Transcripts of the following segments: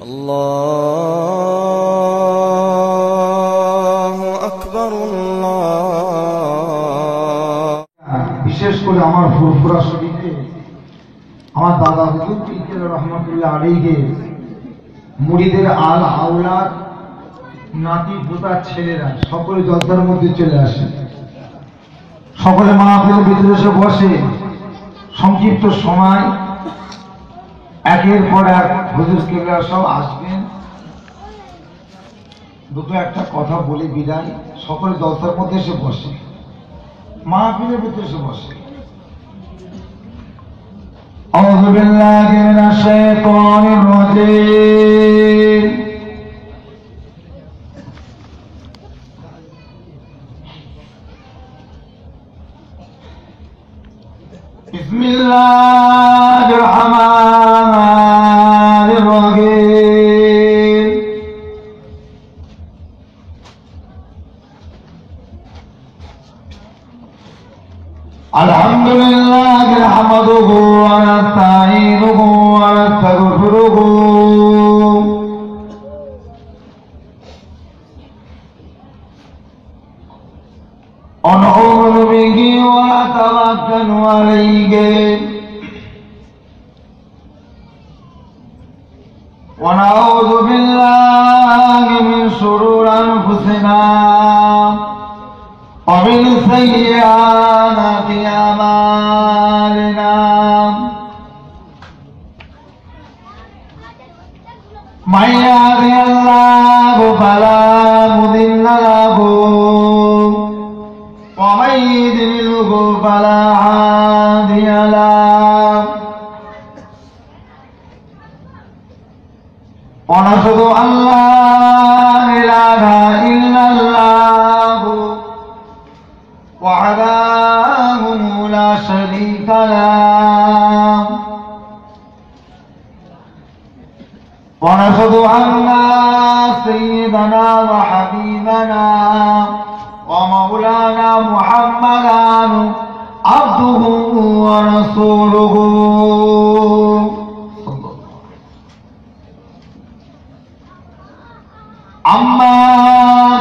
আল্লাহু আকবার আল্লাহ। বিশেষ করে আমার ফুরফুরা শরীফে আমার দাদা হুজুর পীর রহমাতুল্লাহ আলাইহি মুরিদের আল আওলাদ নাতি পোতা ছেলেরা সকলে জলসার মধ্যে চলে আসে। সকলে মাহফিলের ভিতরে এসে বসে। সংক্ষিপ্ত সময় একের পর এক হুজুর কেবলা সব আসবেন। দুটো একটা কথা বলে বিদায়। সকলে জলসার মধ্যে এসে বসে, মাহফিলের ভিতরে এসে বসে। আউযু বিল্লাহি মিনাশ শাইতানির রাজীম। বিসমিল্লাহির রহমানির রহিম। আলহামদুলিল্লাহি নাহমাদুহু ওয়া নাস্তাঈনুহু ওয়া নাস্তাগফিরুহু ওয়া নু'মিনু বিহি ওয়া নাতাওয়াক্কালু আলাইহি ওয়া নাউযু বিল্লাহি মিন শুরুরি আনফুসিনা ومن سيئات أعمالنا من يهده الله فلا مضل له ومن يضلله فلا هادي له ونشهد أن لا إله إلا الله وحده لا شريك له ونشهد أن سيدنا وحبيبنا ومولانا محمدا عبده ورسوله أما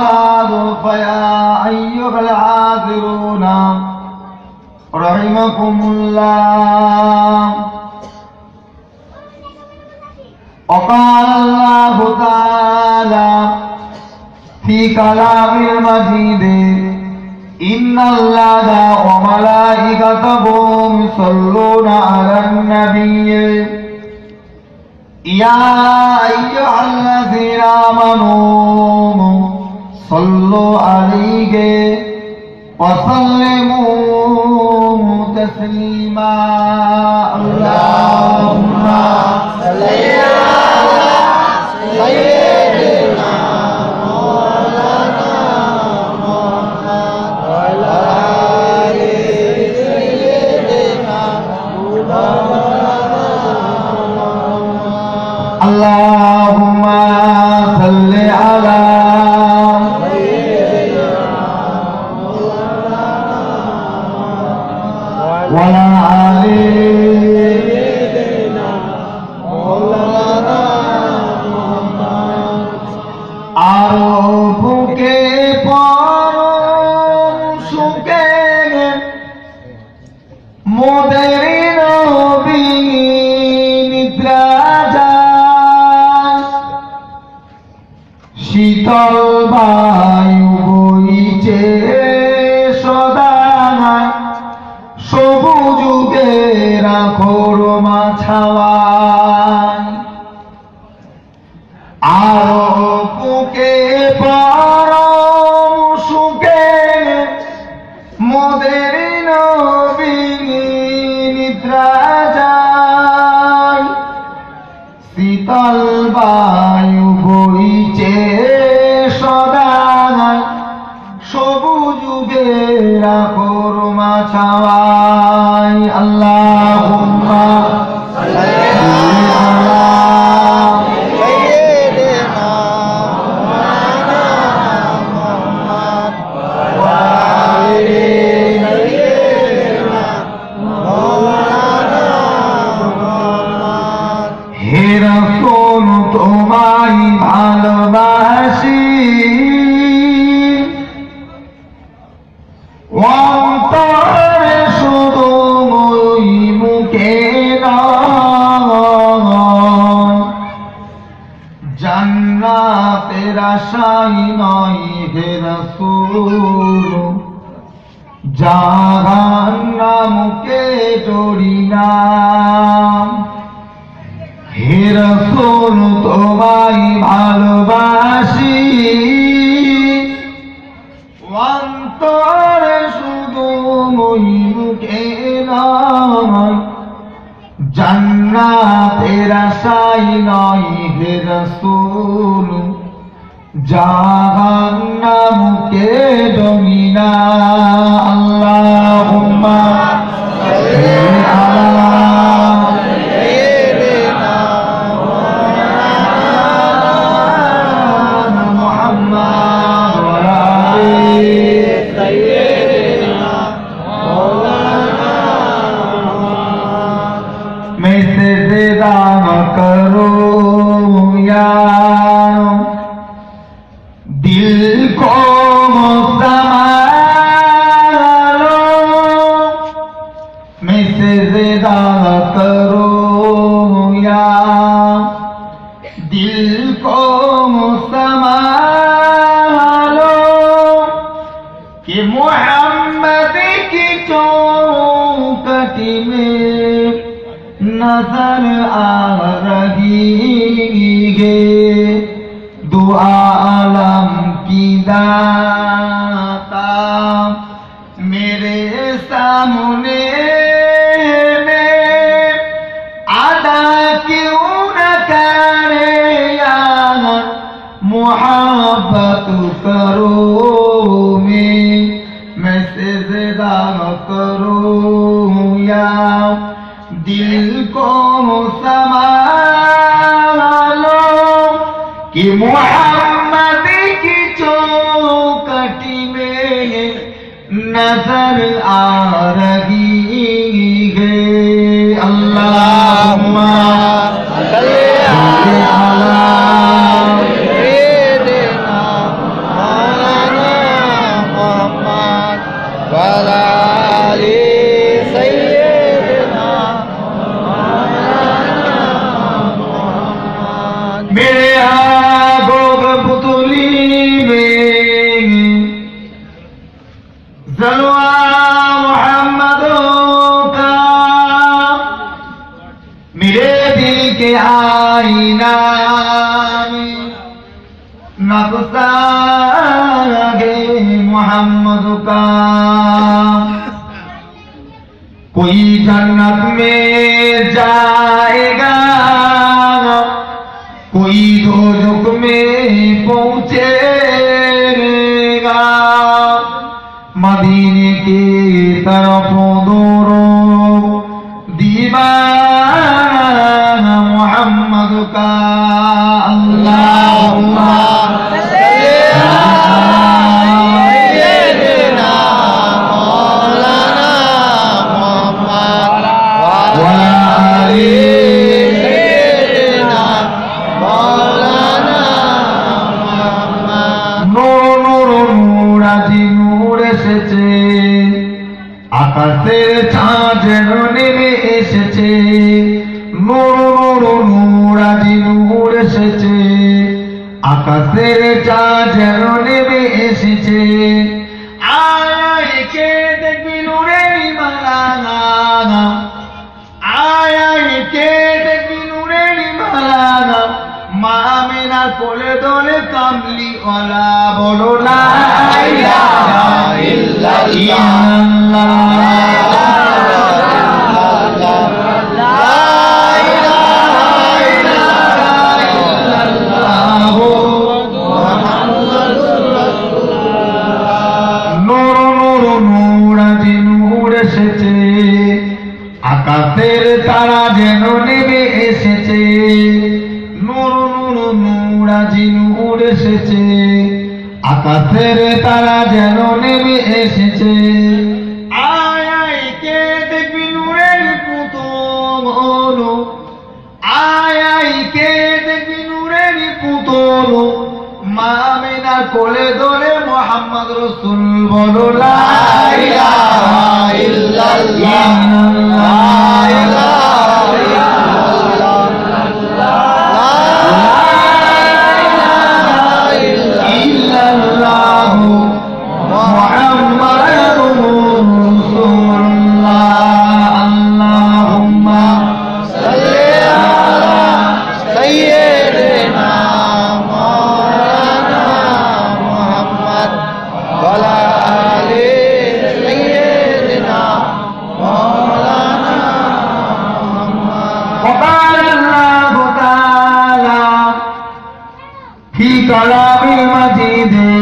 بعد فيا أيها الحاضرون رحمكم الله. وقال الله تعالى في كلام المجيد إن الله وملائكته يصلون على النبي يا أيها الذين آمنوا صلوا عليه وسلموا تسليما. اللهم صل على سيدنا مولانا محمد وعلى آل سيدنا مولانا محمد. اللهم صل على وعلى آل سيدنا مولانا محمد. আরো বুকে পরম সুখে মোদের নবী নিদ্রা যায়। শীতল বায়ু বইছে সদা সবুজের খোরমা ছাওয়ায়। আরো বুকে পরম সুখে মোদের নবী নিদ্রা যায়। শীতল বায়ু বইছে সদা সবুজের খোরমা ছাওয়ায়। আল্লাহুম্মা সাল্লি আলা সাইয়্যিদিনা মাওলানা মুহাম্মদ ওয়া আলি সাইয়্যিদিনা মাওলানা মুহাম্মদ। হে রাসূল তোমার জান্নাতের আশায় নয় হে রাসূল, জাহান্নামকে ডরি না। হে রাসূল তোমায় ভালোবাসি, অন্তরে শুধু মুখে নয়, জান্নাতের আশায় নয় হে রাসূল, জাহান্নামকে ডরি না। আল্লাহুম্মা সাল্লি আলা সাইয়্যিদিনা মুহাম্মাদ ওয়া আলি সাইয়্যিদিনা মাওলানা मैं सजदा करूं या दिल को संभालो, मैं सजदा करूं या दिल को संभालो, कि मोहम्मद की चौकटी में नजर आ रही है दो आलम की दाता मेरे सामने में अदा क्यों न करे यार मोहब्बत करो मैं सजदा करूं या दिल को संभालो, कि मोहम्मद की चौकटी में नजर आ रही है। अल्लाहुम्मा सल्ली अला सय्यिदिना मौलाना मुहम्मद व अला आलि सय्यिदिना मेरे आगोग पुतली में जलवा मोहम्मदों का, मेरे दिल के आईना में नक्शा है मोहम्मद का। कोई जन्नत में जाएगा, कोई दोजख में पहुंचेगा, मदीने की तरफ दौड़ो दीवाना मोहम्मद का। अल्लाहुम्मा सल्ली अला मौलाना मुहम्मद व आलि আকাশের চাঁদ নেমে এসেছে, নূর নূর আজি নূর এসেছে, আকাশের চাঁদ নেমে এসেছে। আয় কে দেখবি নূরের মালা, আয় কে দেখবি নূরের মালা, মা আমিনা কোলে দোলে কামলি ওয়ালা, বলো লা ইলাহা ইল্লাল্লাহ। আকাশের তারা যেন নেমে এসেছে, নূর নূর নূর আজি নূর এসেছে, আকাশের তারা যেন নেমে এসেছে। আয় আয় কে দেখবি নূরের পুতুল, আয় আয় কে দেখবি নূরের পুতুল, মা আমিনা কোলে দোলে মোহাম্মদ রাসূল, বলো লা ইলাহা ইল্লাল্লাহ। লা ইলাহা কালামিল মাজিদে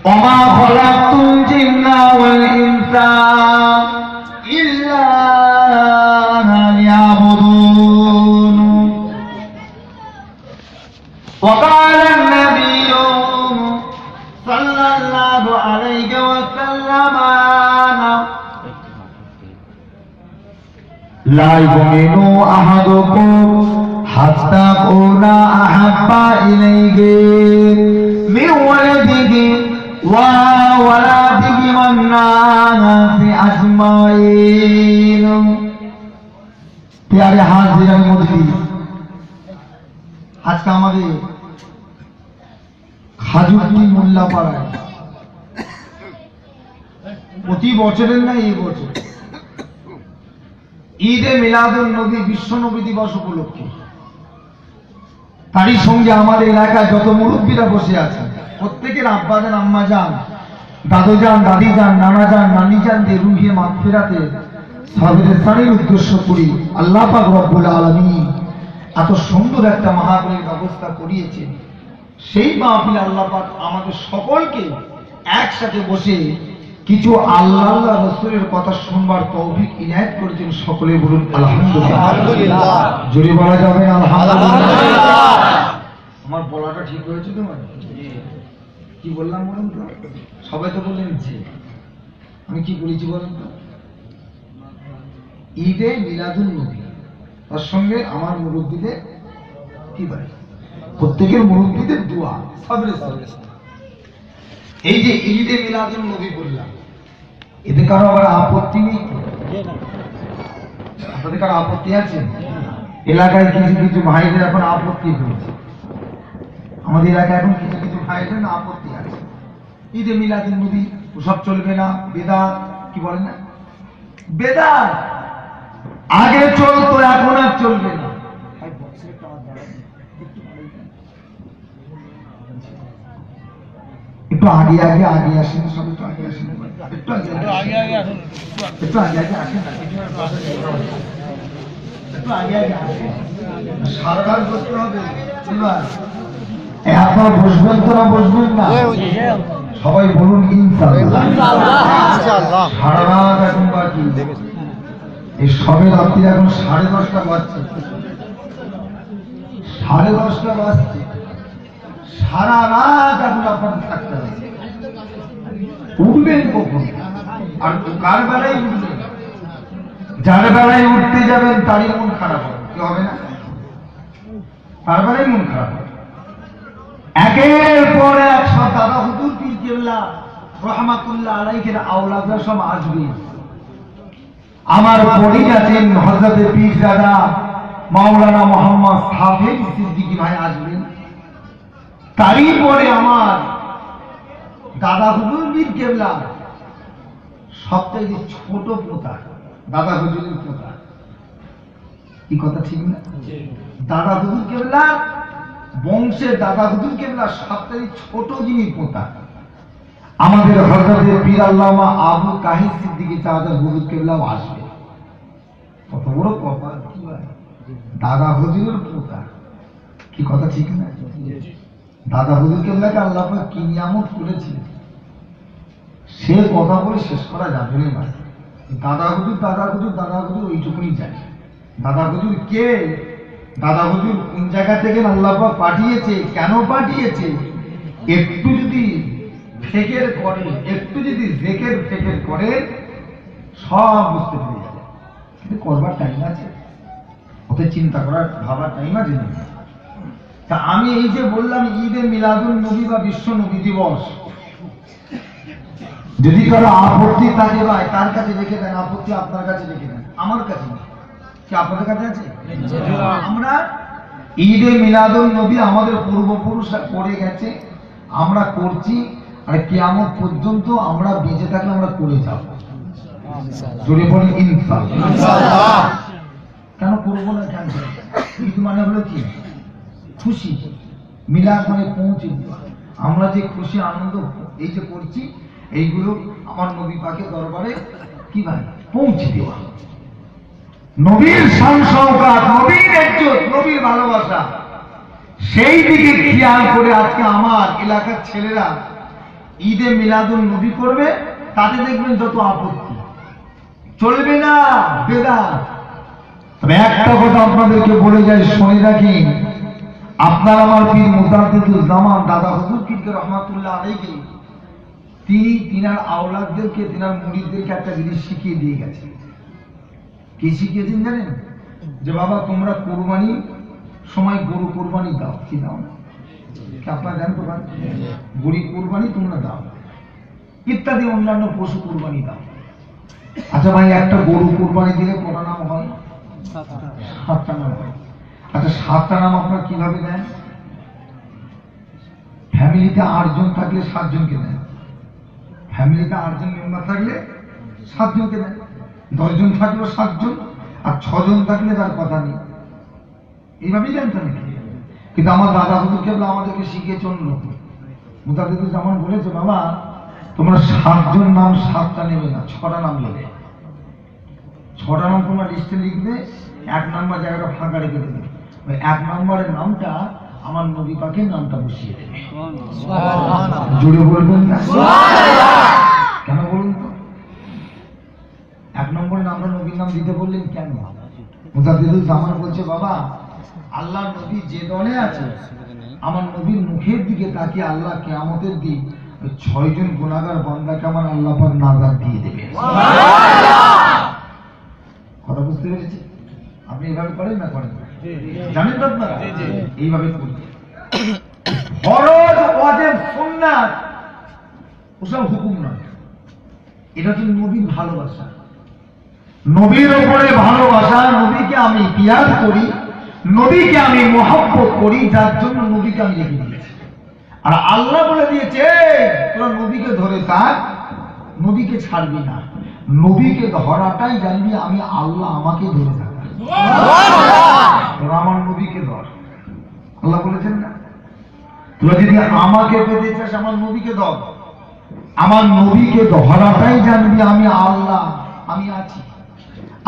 ওমা খলাকতুল জিন্না ওয়াল ইনসা ইল্লা লিয়াবুদুন وقال النبي صلى الله عليه وسلم لا يؤمن أحدكم حتى أكون أحب إليه من ولده وولده والناس أجمعين प्यारे हाजिर मजलिस আজকে আমাদের খাজুরটি মোল্লাপাড়ায় প্রতি বছরের না এই বছর ঈদে মিলাদুন নবী বিশ্ব নবী দিবস উপলক্ষে তারই সঙ্গে আমাদের এলাকায় যত মুরব্বীরা বসে আছে প্রত্যেকের আব্বা যান আম্মা যান দাদু যান দাদি যান নানা যান নানি যানদের রুহে মাগফিরাতে সবের সারির উদ্দেশ্য করি আল্লাহ পাক রব্বুল আলামিন এত সুন্দর একটা মাহফিলের ব্যবস্থা করিয়েছেন সেই মাহফিলে আল্লাহ পাক আমাদের সকলকে একসাথে বসে কিছু আল্লাহ রাসূলের কথা শুনবার তৌফিক ইনায়েত করেছেন সকলে বলুন আলহামদুলিল্লাহ জোরে বলা যাবে আলহামদুলিল্লাহ আমার বলাটা ঠিক হয়েছে তোমার কি বললাম বলুন তো সবাই তো বললেন যে আমি কি বলেছি বলুন তো ঈদে মিলাদুন নবী তার সঙ্গে আমার মুরব্বীদের কি বলে প্রত্যেকের মুরব্বীদের দোয়া সবরে এই যে ঈদে মিলাদুন নবী বললাম এতে কারো আবার আপত্তি নেই আপনাদের কারো আপত্তি আছে এলাকায় কিছু কিছু ভাইদের এখন আপত্তি হয়েছে আমাদের এলাকায় এখন কিছু কিছু ভাইদের না আপত্তি আছে ঈদে মিলাদুন নবী ওসব চলবে না বেদাত কি বলেন না বেদাত আগে চলতো এখন আর চলবে না একটু আগে আগে আগে আসেন সব একটু আগে আসেন একটু আগে আসেন একটু আগে আগে আসেন একটু আগে আগে আসেন সারা রাত বসতে হবে এখন বসবেন তো না বসবেন না সবাই বলুন ইনশাআল্লাহ সারা রাত এখন বাকি এই সবে রাত্রি এখন 10:30 বাজছে 10:30 বাজছে সারা রাত এখন আপনার থাকতে হবে উঠবেন কখন আর কার বেলায় উঠবেন যার বেলায় উঠতে যাবেন তারই মন খারাপ হবে কি হবে না তার বেলায় মন খারাপ হবে একের পর এক সব দাদা হুজুর পীর কেবলা রহমাতুল্লাহ আলাইহির আওলাদরা সব আসবে আমার পড়ে আছেন হযরত পীর দাদা মাওলানা মোহাম্মদ হাফেজ সিদ্দিকী ভাই আসবেন তারই পরে আমার দাদা হুজুর পীর কেবলা সবথেকে ছোট পোতা দাদা হুজুরের পোতা কি কথা ঠিক না দাদা হুজুর কেবলা বংশের দাদা হুজুর কেবলা সবথেকে ছোট যিনি পোতা আমাদের হযরত পীর আল্লামা আবু কাহির সিদ্দিকী চাচা হুজুর কেবলাও আসবে কত বড় কথা কি ভাই দাদা হুজুরের পোতা কি কথা ঠিক না দাদা হুজুর কেবলাকে আল্লাহ পাক কি নিয়ামত করেছিলেন সে কথা বলে শেষ করা যাবে না ভাই দাদা হুজুর দাদা হুজুর দাদা হুজুর ওইটুকুনি জানি দাদা হুজুর কে দাদা হুজুর কোন জায়গা থেকে আল্লাহ পাক পাঠিয়েছে কেন পাঠিয়েছে একটু যদি ফেকের করে একটু যদি জেকের ফেকের করে সব বুঝতে পেরে যাবে কিন্তু করবার টাইম আছে ওতে চিন্তা করার ভাবার টাইম আছে না তা আমি এই যে বললাম ঈদে মিলাদুন নবী বা বিশ্ব নবী দিবস যদি কারো আপত্তি থাকে ভাই তার কাছে রেখে দেন আপত্তি আপনার কাছে রেখে দেন আমার কাছে না কি আপনাদের কাছে আছে আমরা ঈদে মিলাদুন নবী আমাদের পূর্বপুরুষরা করে গেছে আমরা করছি আর কিয়ামত পর্যন্ত আমরা বেঁচে থাকলে আমরা করে যাব জোরে বলি ইনশাআল্লাহ কেন করবো না কেন ঈদ মানে হলো কি খুশি মিলাদ মানে পৌঁছে আমরা যে খুশি আনন্দ এই যে করছি এইগুলো আমার নবী পাকের দরবারে কি ভাই পৌঁছে দেওয়া নবীর শান শওকত নবীর ইজ্জত নবীর ভালোবাসা সেই দিকে খেয়াল করে আজকে আমার এলাকার ছেলেরা ঈদে মিলাদুন নবী করবে, তাতে দেখবেন যত আপত্তি, চলবে না, বেদাত। তবে একটা কথা আপনাদেরকে বলে যাই, শুনে রাখেন, আপনার আমার পীর মুজাদ্দিদুজ্জামান দাদা হুজুর পীর রহমাতুল্লাহ আলাইহি তিনি তিনার আওলাদদেরকে, তিনার মুরিদদেরকে একটা জিনিস শিখিয়ে দিয়ে গেছেন। কি শিখিয়েছেন জানেন? যে বাবা তোমরা কুরবানি সময় গরু কুরবানি দাও, কি দাও না, আপনারা জানতে পারেন, গরু কুরবানি তোমরা দাও, ইত্যাদি অন্যান্য পশু কুরবানি দাও। আচ্ছা ভাই, একটা গরু কুরবানি দিলে কটা নাম হয়? 7টা নাম হয়। আচ্ছা 7টা নাম আপনারা কিভাবে দেন? ফ্যামিলিতে 8 জন থাকলে 7 জনকে দেন, ফ্যামিলিতে 8 জন মেম্বার থাকলে 7 জনকে দেন, 10 জন থাকলেও 7 জন, আর 6 জন থাকলে তার কথা নেই। এইভাবেই জানতেন। কিন্তু আমার দাদা হুজুর কেবলা আমাদেরকে শিখিয়ে চলল। মুজাদ্দিদুজ্জামান বলেছে, বাবা তোমরা 7 জন নাম 7টা নেবে না, 6টা নাম নেবে। 6টা নাম তোমরা লিস্টে লিখবে, 1 নম্বর জায়গাটা ফাঁকা রেখে দেবে। ওই 1 নম্বরের নামটা আমার নবী পাকের নামটা বসিয়ে দেবে। জুড়ে বলবেন না? কেন বলুন তো? 1 নম্বরে আমরা নবীর নাম দিতে বললেন কেন? মুজাদ্দিদুজ্জামান বলছে, বাবা আল্লাহর নবী যে দলে আছে, আমার নবীর মুখের দিকে তাকিয়ে আল্লাহ কিয়ামতের দিন 6 জন গুনাহগার বান্দাকে আমার আল্লাহ পাক নাজাত দিয়ে দেবে। কথা বুঝতে পেরেছি? আপনি এইভাবে করেন না করেন? জানেন তো আপনারা? এইভাবে করবেন। ফরজ, ওয়াজিব, সুন্নাত ওসব হুকুম নয়, এটা হচ্ছে নবীর ভালোবাসা। নবীর উপরে ভালোবাসা, নবীকে আমি পিয়ার করি, নবীকে আমি মহব্বত করি, যার জন্য নবীকে আমি লিখে দিয়েছি। আর আল্লাহ বলে দিয়েছে তোরা নবীকে ধরে থাক, নবীকে ছাড়বি না। নবীকে ধরাটাই জানবি আমি আল্লাহ আমাকে ধরে থাকি, তোরা আমার নবীকে ধর। আল্লাহ বলেছেন না, তোরা যদি আমাকে পেতে চাস আমার নবীকে ধর। আমার নবীকে ধরাটাই জানবি আমি আল্লাহ, আমি আছি।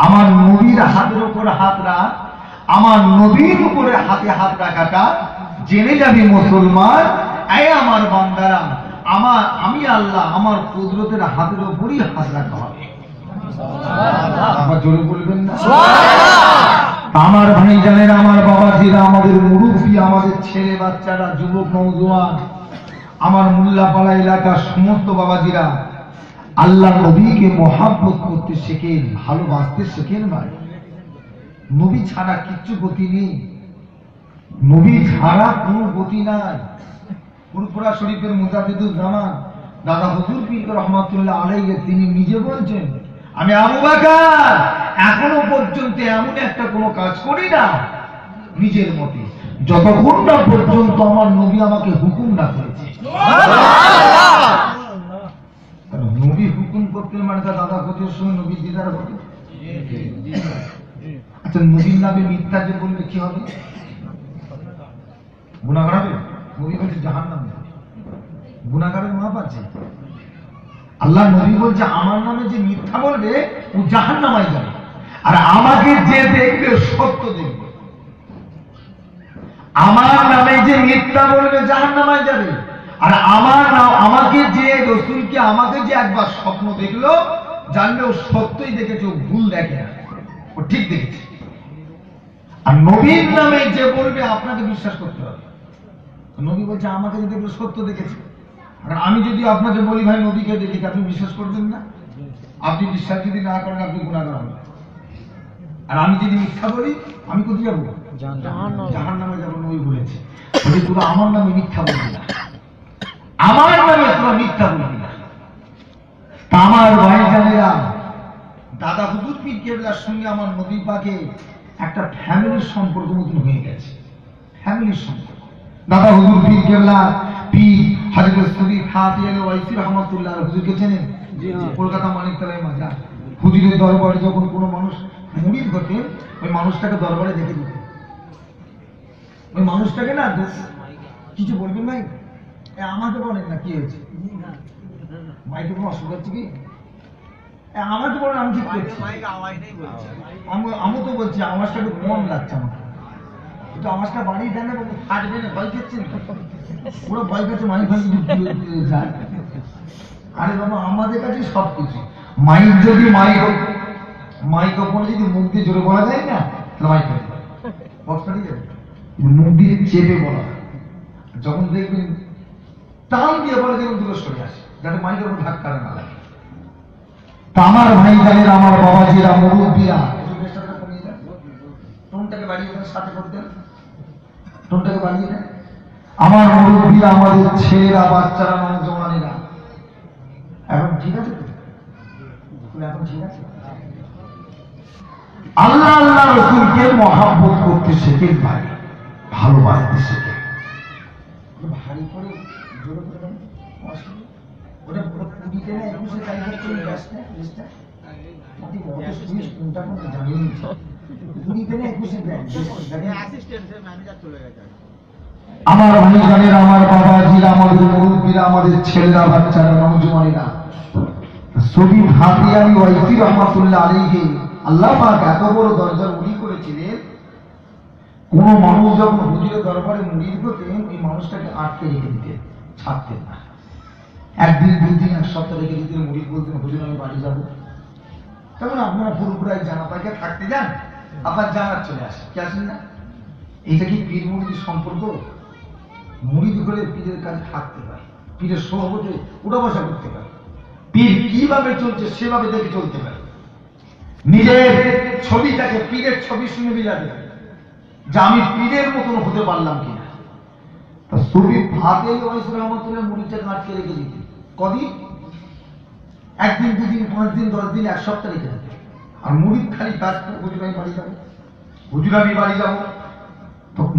আমার নবীর হাতের উপরে হাত রাখ, আমার নবীর উপরে হাতে হাত রাখাটা জেনে যাবি মুসলমান, এই আমার বান্দারা, আমি আল্লাহ আমার কুদরতের হাতের উপরই হাত রাখা হবে। আবার জোরে বলবেন না? আমার ভাই জানেন, আমার বাবাজিরা, আমাদের মুরব্বী, আমাদের ছেলে বাচ্চারা, যুবক নওজোয়ান, আমার মোল্লাপাড়া এলাকার সমস্ত বাবাজিরা, আল্লাহ নবীকে মহাব্বত করতে শেখেন, ভালোবাসতে শেখেন। ভাই নবী ছাড়া কিচ্ছু গতি নেই, নবী ছাড়া কোনো গতি নাই। ফুরফুরা শরীফের মুজাদ্দিদুজ্জামান দাদা হুজুর পীর রহমাতুল্লাহ আলাইহি তিনি নিজে বলছেন, আমি আবু বকর এখনো পর্যন্ত এমন একটা কোনো কাজ করি না নিজের মতে, যতক্ষণ না পর্যন্ত আমার নবী আমাকে হুকুম না করেছে। নবী হুকুম করতেন মানে তার দাদা হুজুরের সঙ্গে নবী দিদার হতো। আচ্ছা নবীর নামে মিথ্যা যে বললে কি হবে? গুনাহগার হবে? নবী বলছে জাহান্নাম যাবে, গুনাহগারের মাপ আছে। আল্লাহ নবী বলছে আমার নামে যে মিথ্যা বলবে ও জাহান্নামে যাবে, আর আমাকে যে দেখবে সত্য দেখবে। আমার নামে যে মিথ্যা বলবে জাহান্নামে যাবে, আর আমাকে যে রাসূলকে আমাকে যে একবার স্বপ্ন দেখলো, জানলে ও সত্যই দেখেছে, ও ভুল দেখে না, ও ঠিক দেখেছে। আর নবীর নামে যে বলবে আপনাকে বিশ্বাস করতে হবে। নবী বলছে আমাকে যে দেখলো সত্য দেখেছে, আর আমি যদি আপনাকে বলি ভাই নবীকে দেখেছি, আপনি বিশ্বাস করবেন না? আপনি বিশ্বাস যদি না করেন আপনি গুনাহগার হবেন। আর আমি যদি মিথ্যা বলি আমি কোথায় যাবো? জাহান্নামে যাবো। নবী বলেছে তোরা আমার নামে মিথ্যা বলবি না, আমার নামে তোরা মিথ্যা বলবি না। আমার ভাই জানেরা, দাদা হুজুর পীর কেবলার সঙ্গে আমার নবী পাকে একটা ফ্যামিলির সম্পর্ক মতন হয়ে গেছে, ফ্যামিলির সম্পর্ক। দাদা হুজুর পীর কেবলা পীর হযরত শরীফ হাতিয়াল ওয়াইসি রহমাতুল্লাহ হুজুরকে চেনেন? কলকাতা মানিকতলায় মাজার। হুজুরের দরবারে যখন কোনো মানুষ মুরিদ হতেন, ওই মানুষটাকে দরবারে দেখে দিতেন। ওই মানুষটাকে না কিছু বলবেন ভাই, আমাকে বলেন না কি হয়েছে, মাইকে কোনো অসুবিধা হচ্ছে কি? আমাকে বলেন, আমি ঠিক করছি। আমি তো বলছি আওয়াজটা একটু কম লাগছে আমাকে। একটু আওয়াজটা বাড়িয়ে দেন না, ফাটবে না, ভয় পেচ্ছেন পুরো ভয় পেচ্ছে মাইক ফাইক যায়। আরে বাবা আমাদের কাছে সব কিছু, মাইক যদি মাইক্রোফোনে যদি মুখ দিয়ে জোরে বলা যায় না তাহলে মাইক ফাটে যাবে, বক্স ফাটে যাবে। মুখ দিয়ে চেপে বলা, যখন দেখবেন টান দিয়ে বলে দেখবেন দূরে সরে আসে, যাতে মাইকের উপর ধাক্কা না লাগে। তা আমার ভাই জানেন, আমার বাবাজিরা, মুরব্বীরা, টোনটাকে বাড়িয়ে দেন, সাথে করতেন টোনটাকে বাড়িয়ে দেন। আমার মুরব্বীরা, আমাদের ছেলেরা, বাচ্চারা, নওজওয়ানেরা, এখন ঠিক আছে তো? এখন ঠিক আছে? আল্লাহ আল্লাহ রসুলকে মহাব্বত করতে শেখেন ভাই, ভালোবাসতে শেখেন। ভারী করে জোরে করে দেন, ওটা পুরো পুরিতে না 21 তারিখের চলে আসছে লিস্টটা অতি বড় সুইচ কোনটা কোনটা জানেন পুরিতে না 21 দেখেন অ্যাসিস্ট্যান্টের ম্যানেজার চলে গেছে। আমার ভাইজানেরা, আমার বাবাজিরা, আমাদের মুরব্বীরা, আমাদের ছেলেরা, বাচ্চারা, নওজওয়ানেরা, সবি ভাতিয়ানি ওয়াইসি রহমাতুল্লাহ আলাইহি আল্লাহ পাক এত বড় দরজার উনি করেছিলেন, কোন মানুষ যখন হুজুরের দরবারে মুরিদ হতেন এই মানুষটাকে আটকে রেখে দিতেন, ছাড়তেন না। একদিন, দুই দিন, এক সপ্তাহ রেখে দিতেন। মুরিদ বলতেন হুজুর আমি বাড়ি যাবো। তেমন আপনারা ফুরফুরায় জানা পাইকে থাকতে যান, আবার জানার চলে আসে, কি আসেন না? এইটা কি পীর মুরিদের সম্পর্ক? মুরিদ করে পীরের কাছে থাকতে পারে, পীরের সহবতে উঠা বসা করতে পারে, পীর কিভাবে চলছে সেভাবে দেখে চলতে পারে, নিজের ছবিটাকে পীরের ছবির সঙ্গে মিলাতে পারে যে আমি পীরের মতন হতে পারলাম কিনা। তা সুফি ভাতে ওয়াইসি রহমাতুল্লাহ মুরিদটাকে আটকে রেখে দিতে কদিন? একদিন, দুদিন, 5 দিন, 10 দিন, এক সপ্তাহ রেখে দিতে। আর মুরিদ খালি কাজ করে হুজুর আমি বাড়ি যাবো, হুজুর আমি বাড়ি যাবো। তখন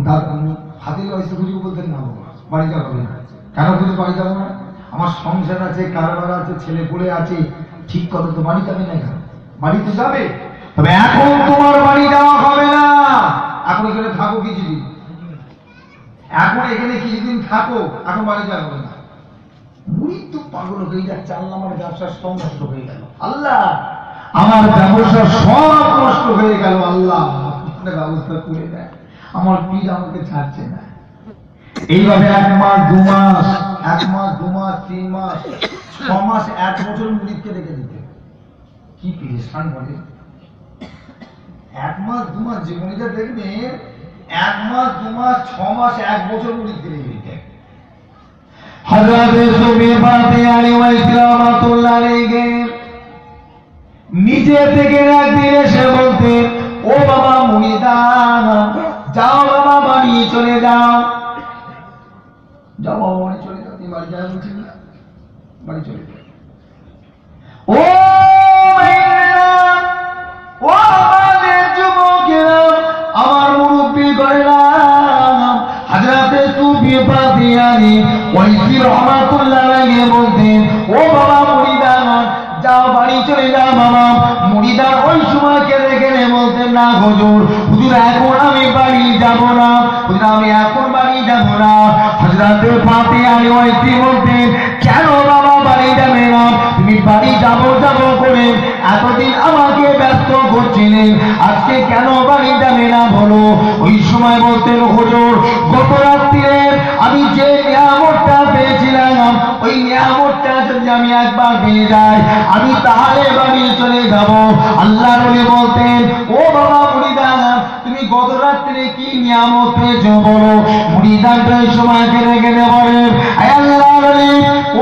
হাতে ওয়াইসি হুজুর বলতেন না বাবা বাড়ি যাওয়া হবে না। কেন হুজুর বাড়ি যাবো না? আমার সংসার আছে, কারবার আছে, ছেলে পুলে আছে, ঠিক কথা তো বাড়ি যাবে না, কেন বাড়ি তো যাবে, তবে এখন তোমার বাড়ি যাওয়া হবে না। এখন এখানে থাকো কিছুদিন, এখন এখানে কিছুদিন থাকো, এখন বাড়ি যাওয়া হবে না। মুরিদ তো পাগল হয়ে যাচ্ছে, আল্লাহ আমার ব্যবসা সব নষ্ট হয়ে গেল, আল্লাহ আমার ব্যবসা সব নষ্ট হয়ে গেল, আল্লাহ ব্যবস্থা করে দেয়, আমার পীর আমাকে ছাড়ছে না। এইভাবে 1 মাস, 2 মাস, 1 মাস, 2 মাস, 3 মাস, 6 মাস, 1 বছর মুরিদকে রেখে দিতে। কি পেরেশান বলে! 1 মাস, 2 মাস জীবনীটা দেখবেন, 1 মাস, 2 মাস, 6 মাস, 1 বছর মুরিদকে রেখে দিতে। হযরত সুফি ভাতিয়ানি ওয়াইসি রহমাতুল্লাহ আলাইহি নিজে থেকে একদিন এসে বলতেন, ও বাবা মুরিদা, যাও বাবা বাড়ি চলে যাও, যাও বাবা বাড়ি চলে যাও। তুমি বাড়ি যাও বলছি না, বাড়ি চলে যাও। ও ও আমাদের যুবকেরা, আমার মুরব্বী করেরা, হযরত সুফি ভাতিয়ানি ওয়াইসি রহমাতুল্লাহ আলাইহি বলতেন, ও বাবা মুরিদা, যাও বাড়ি চলে যাও বাবা। মুরিদা ওই সময় কেঁদে কেঁদে বলতেন, না হুজুর, হুজুর এখন আমি বাড়ি যাব না, হুজুর আমি এখন বাড়ি যাব না। হযরত ভাতিয়ানি ওয়াইসি বলতেন, কেন বাবা বাড়ি যাবে না? তুমি বাড়ি যাব যাব করে এতদিন আমাকে ব্যস্ত করছিলেন, আজকে কেন বাড়ি যাবে না বলো? ওই সময় বলতেন, হুজুর গত রাত্রিরে আমি যে নিয়ামতটা পেয়েছিলাম, ওই নিয়ামতটা যদি আমি একবার পেয়ে যাই, আমি তাহলে বাড়ি চলে যাব। আল্লাহ নবী বলতেন, ও বাবা মুরিদা, তুমি গত রাত্রে কি নিয়ামত পেয়েছো বলো? মুরিদা ওই সময় কেঁদে কেঁদে বলেন, আল্লাহ নবী,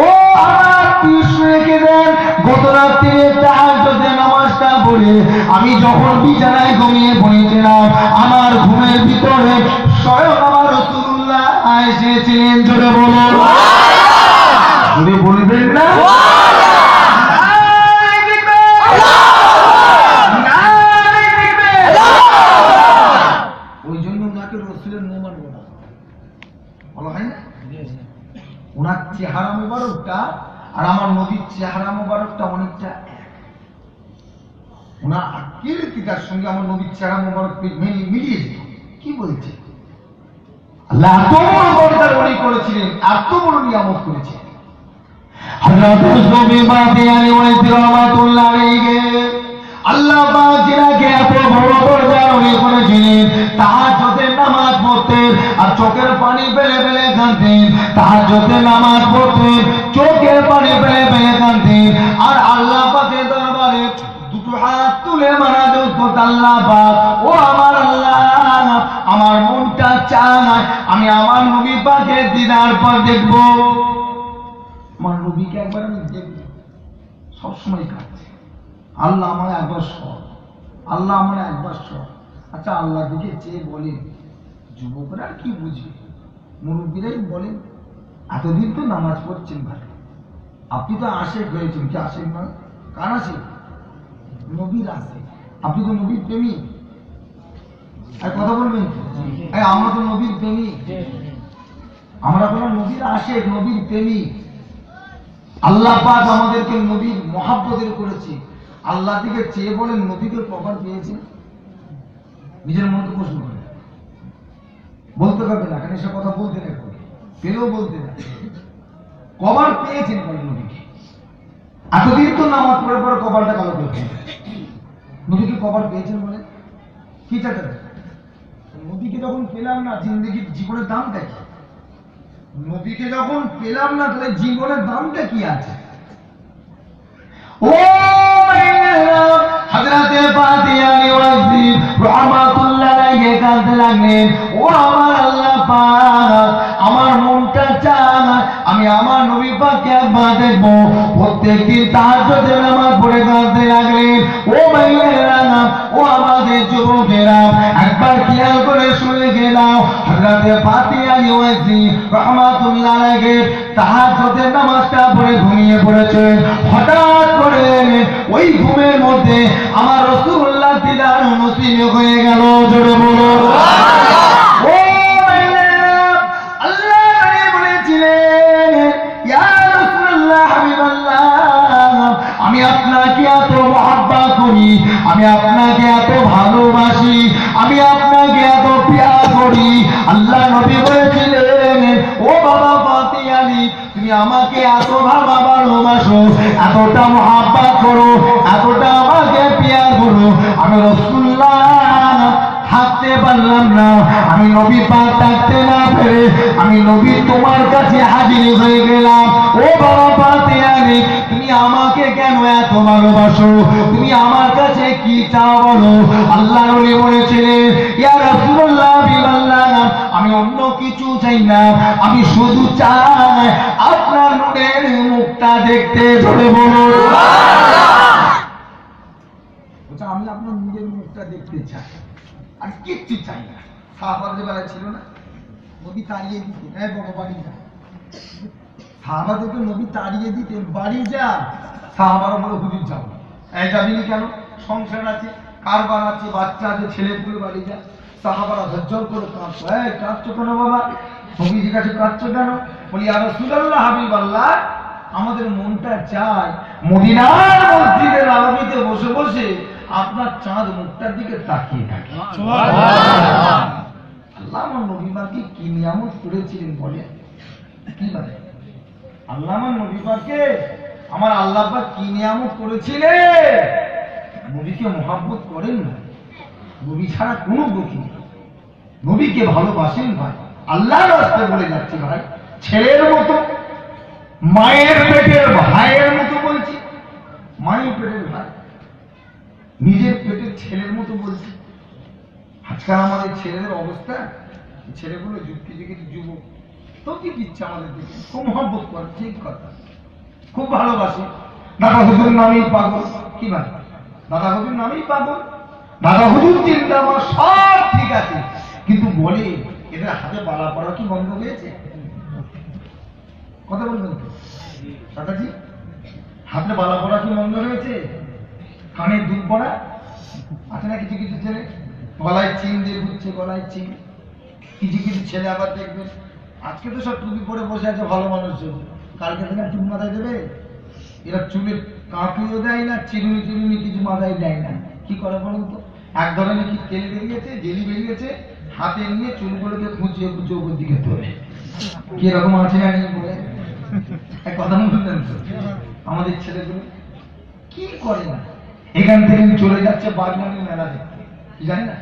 ও আমার পীর রেখে দেন, গত রাত্রে তাহাজ্জুদের নামাজটা পড়ে আমি যখন বিছানায় ঘুমিয়ে পড়েছিলাম, আমার ঘুমের ভিতরে স্বয়ং আমার রাসূলুল্লাহ এসেছিলেন। জোরে বলুন, জোরে বলবেন না? ওই জন্য ওনাকে রাসূলের নূমান বলা হয় না? ওনার চেহারা মুবারকটা আর আমার নবীর চেহারা মুবারকটা অনেকটা এক। ওনার আকৃতিটার সঙ্গে আমার নবীর চেহারা মুবারক মিলিয়ে যেত। কি বলছে? আল্লাহ এত বড় বরকত উনি করেছিলেন, এত বড় নিয়ামত করেছিলেন। হযরত সুফি ভাতিয়ানি ওয়াইসি রহমাতুল্লাহ আলাইহি আল্লাহ পাক যিনাকে এত বড় দরজার উনি করেছিলেন, তাহাজ্জুদের নামাজ পড়তেন আর চোখের পানি ফেলে ফেলে কাঁদতেন, তাহাজ্জুদের নামাজ পড়তেন, চোখের পানি ফেলে ফেলে কাঁদতেন, আর আল্লাহ পাকের দরবারে দুটো হাত তুলে মানাজত করতেন, আল্লাহ পাক, ও আমার আল্লাহ, আমার মনটা চায় আমি আমার নবী পাকের দিদার পর দেখব, আমার নবীকে একবার আমি দেখব। সবসময় কাঁদছে, আল্লাহ আমার একবার সর, আল্লাহ আমার একবার সর। আচ্ছা, আল্লাহ দিকে চেয়ে বলেন, যুবকরা কি বুঝবে, মুরব্বীরাই বলেন, এতদিন তো নামাজ পড়ছেন ভাই, আপনি তো আশেক হয়েছেন, কি আশেক নয়? কার আশেক? নবীর আশেক। আপনি তো নবীর প্রেমী, কথা বলবেন? আমরা তো নবীর প্রেমী, আমরা কোনো নবীর আশেক, নবীর প্রেমী। আল্লাহ পাক আমাদেরকে নবীর মহাব্বতের করেছে। আল্লাহ দিকে চেয়ে বলেন, নবীকে কখন পেয়েছে? নিজের মনকে প্রশ্ন করে বলতে পারবে না, কেন সে কথা বলতে না, পেলেও বলতে না, কবার পেয়েছেন বলেন নবীকে? এতদিন তো নামাজ পড়ে পরে কপালটা কালো করেছেন, নবীকে কবার পেয়েছেন বলে? কি চাইতে? নবীকে যখন পেলাম না, জিন্দগির জীবনের দামটা কি? নবীকে যখন পেলাম না, তাহলে জীবনের দামটা কি আছে? ও হযরতে ফাতিহা নিওয়াজি রাহমাতুল্লাহ আলাইহি কাঁদতে লাগলেন, ও আমার আল্লাহ পাক, আমার মনটা চায় আমি আমার নবী পাককে একবার দেখব। প্রত্যেকদিন তাহাজ্জুদের নামাজ পড়ে কাঁদতে লাগলেন। ও ভাইয়েরা, ও আমাদের যুবকেরা, একবার খেয়াল করে শুনে গেলাম, হযরতে ফাতিহা নিওয়াজি রাহমাতুল্লাহ আলাইহি তাহাজ্জুদের নামাজটা পড়ে ঘুমিয়ে পড়েছেন। হঠাৎ করে ওই ঘুমের মধ্যে আমার রাসূলুল্লাহ দিদার নসিব হয়ে গেল। জোরে বলো ও আল্লাহ নবী বলেছিলেন, ইয়া রাসূলুল্লাহ হাবিবাল্লাহ, আমি আপনাকে এত মহব্বত করি, আমি আপনাকে এত ভালোবাসি, আমি আপনাকে এত প্যার করি। আল্লাহ নবী বলেছিলেন, ও বাবা ফাতিহা, তুমি আমাকে এত ভালোবাসো, এতটা মহব্বত করো, এতটা আমাকে প্যার করো, আমি রাসূলুল্লাহ থাকতে পারলাম না, আমি নবী পাক থাকতে না পেরে আমি নবী তোমার কাছে হাজির হয়ে গেলাম। ও বাবা ফাতিহা, তুমি আমাকে কেন এত ভালোবাসো, তুমি আমার কাছে কি চাও বলো? আল্লাহ নবী বলেছিলেন, ইয়া রাসূলুল্লাহ বিল্লাহ, আমি অন্য কিছু চাই না, আমি শুধু চাই আপনার নূরের মুখটা দেখতে। জোরে বলো আমি আপনার নিজের মুখটা দেখতে চাই, আর কিচ্ছু চাই না। সাহাবাদের বেলায় ছিল না, নবী তাড়িয়ে দিতেন, হ্যাঁ বাবা বাড়ি যা। সাহাবাদেরকে নবী তাড়িয়ে দিতেন, বাড়ি যা। সাহাবারা বলে, হুজুর যাবো। যাবিনি কেন? সংসার আছে, কারবার আছে, বাচ্চা আছে, ছেলেপুলে, বাড়ি যা। সাহাবারা ঝরঝর করে কাঁদছো, কাঁদছো কেন বাবা? নবীজির কাছে কাঁদছো কেন? বলি, ইয়া রাসূলুল্লাহ হাবিবাল্লাহ, আমাদের মনটা চায় মদিনার মসজিদের আরবিতে বসে বসে আপনার চাঁদ মুখটার দিকে তাকিয়ে থাকে। আল্লাহ আমার নবী পাককে কি নিয়ামত করেছিলেন বলে? কি বলে আল্লাহ আমার নবী পাককে, আমার আল্লাহ পাক কি নিয়ামত করেছিলেন? নবীকে মহব্বত করেন না, নবী ছাড়া কোনো গতি নেই। নবীকে ভালোবাসেন ভাই, আল্লাহর রাস্তায় বলে যাচ্ছি ভাই, ছেলের মতো, মায়ের পেটের ভাইয়ের মতো বলছি, মায়ের পেটের ভাই, নিজের পেটের ছেলের মতো বলছি। আজকাল আমাদের ছেলেদের অবস্থা, ছেলেগুলো যুক্তি কিছু যুবক তো কি দিচ্ছে আমাদের দিকে, খুব মহব্বত করে, ঠিক কথা, খুব ভালোবাসে। দাদা হুজুর নামেই পাগল, কি ভাই, দাদা হুজুর নামেই পাগল, দাদা হুজুর চিন্তা করা সব ঠিক আছে, কিন্তু বলে এদের হাতে বালা পড়া কি বন্ধ হয়েছে? কথা বলবেন তো দাদাজি, হাতে বালা পড়া কি বন্ধ হয়েছে? কানে দুধ পড়া আছে না কিছু কিছু ছেলে, গলায় চিন দিয়ে ঘুরছে, গলায় চিন। কিছু কিছু ছেলে আবার দেখবেন, আজকে তো সব টুপি পরে বসে আছে ভালো মানুষ, কালকে থেকে চুল মাথায় দেবে। এরা চুলের কাঁপিও দেয় না, চিরুনি চিরুনি কিছু মাথায় দেয় না। কি করে বলুন তো? এক ধরনের কি তেল বেরিয়েছে, জেলি বেরিয়েছে, হাতে নিয়ে চুলগুলোকে খুঁচিয়ে খুঁচিয়ে উপর দিকে তোলে। কি এরকম আছে না নিয়ে বলে এক কথা বলতেন তো, আমাদের ছেলেগুলো কি করে না, এখান থেকে চলে যাচ্ছে বাগনানি মেলা দেখতে, কি জানি না,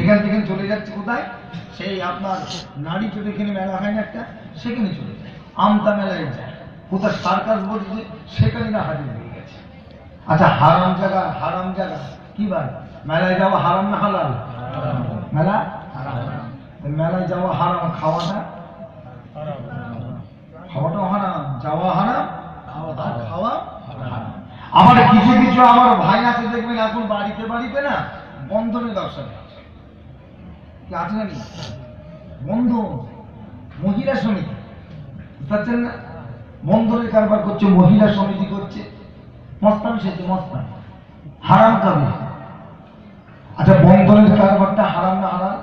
এখান থেকে চলে যাচ্ছে কোথায়, সেই আপনার নারী চোটে এখানে মেলা হয় না একটা, সেখানে চলে যায়, আমতা মেলায় যায়, কোথায় সার্কাস বলছে সেখানে না হাজির হয়ে গেছে। আচ্ছা হারাম জায়গা কি ভাই, মেলায় যাওয়া হারাম না হালাল? মেলা মেলায় যাওয়া হারাম, খাওয়াটাও হারাম, যাওয়া হারাম, খাওয়া হারাম। আমার কিছু কিছু আমার ভাই আছে দেখবেন এখন বাড়িতে না বন্ধনের ব্যবসা কি আছে না, বন্ধন মহিলা সমিতি, বুঝতে না, বন্ধনের কারবার করছে, মহিলা সমিতি করছে, মস্তান সেটি মস্তান, হারাম কাবে। আচ্ছা বন্ধনের কারবারটা হারাম না হারাম?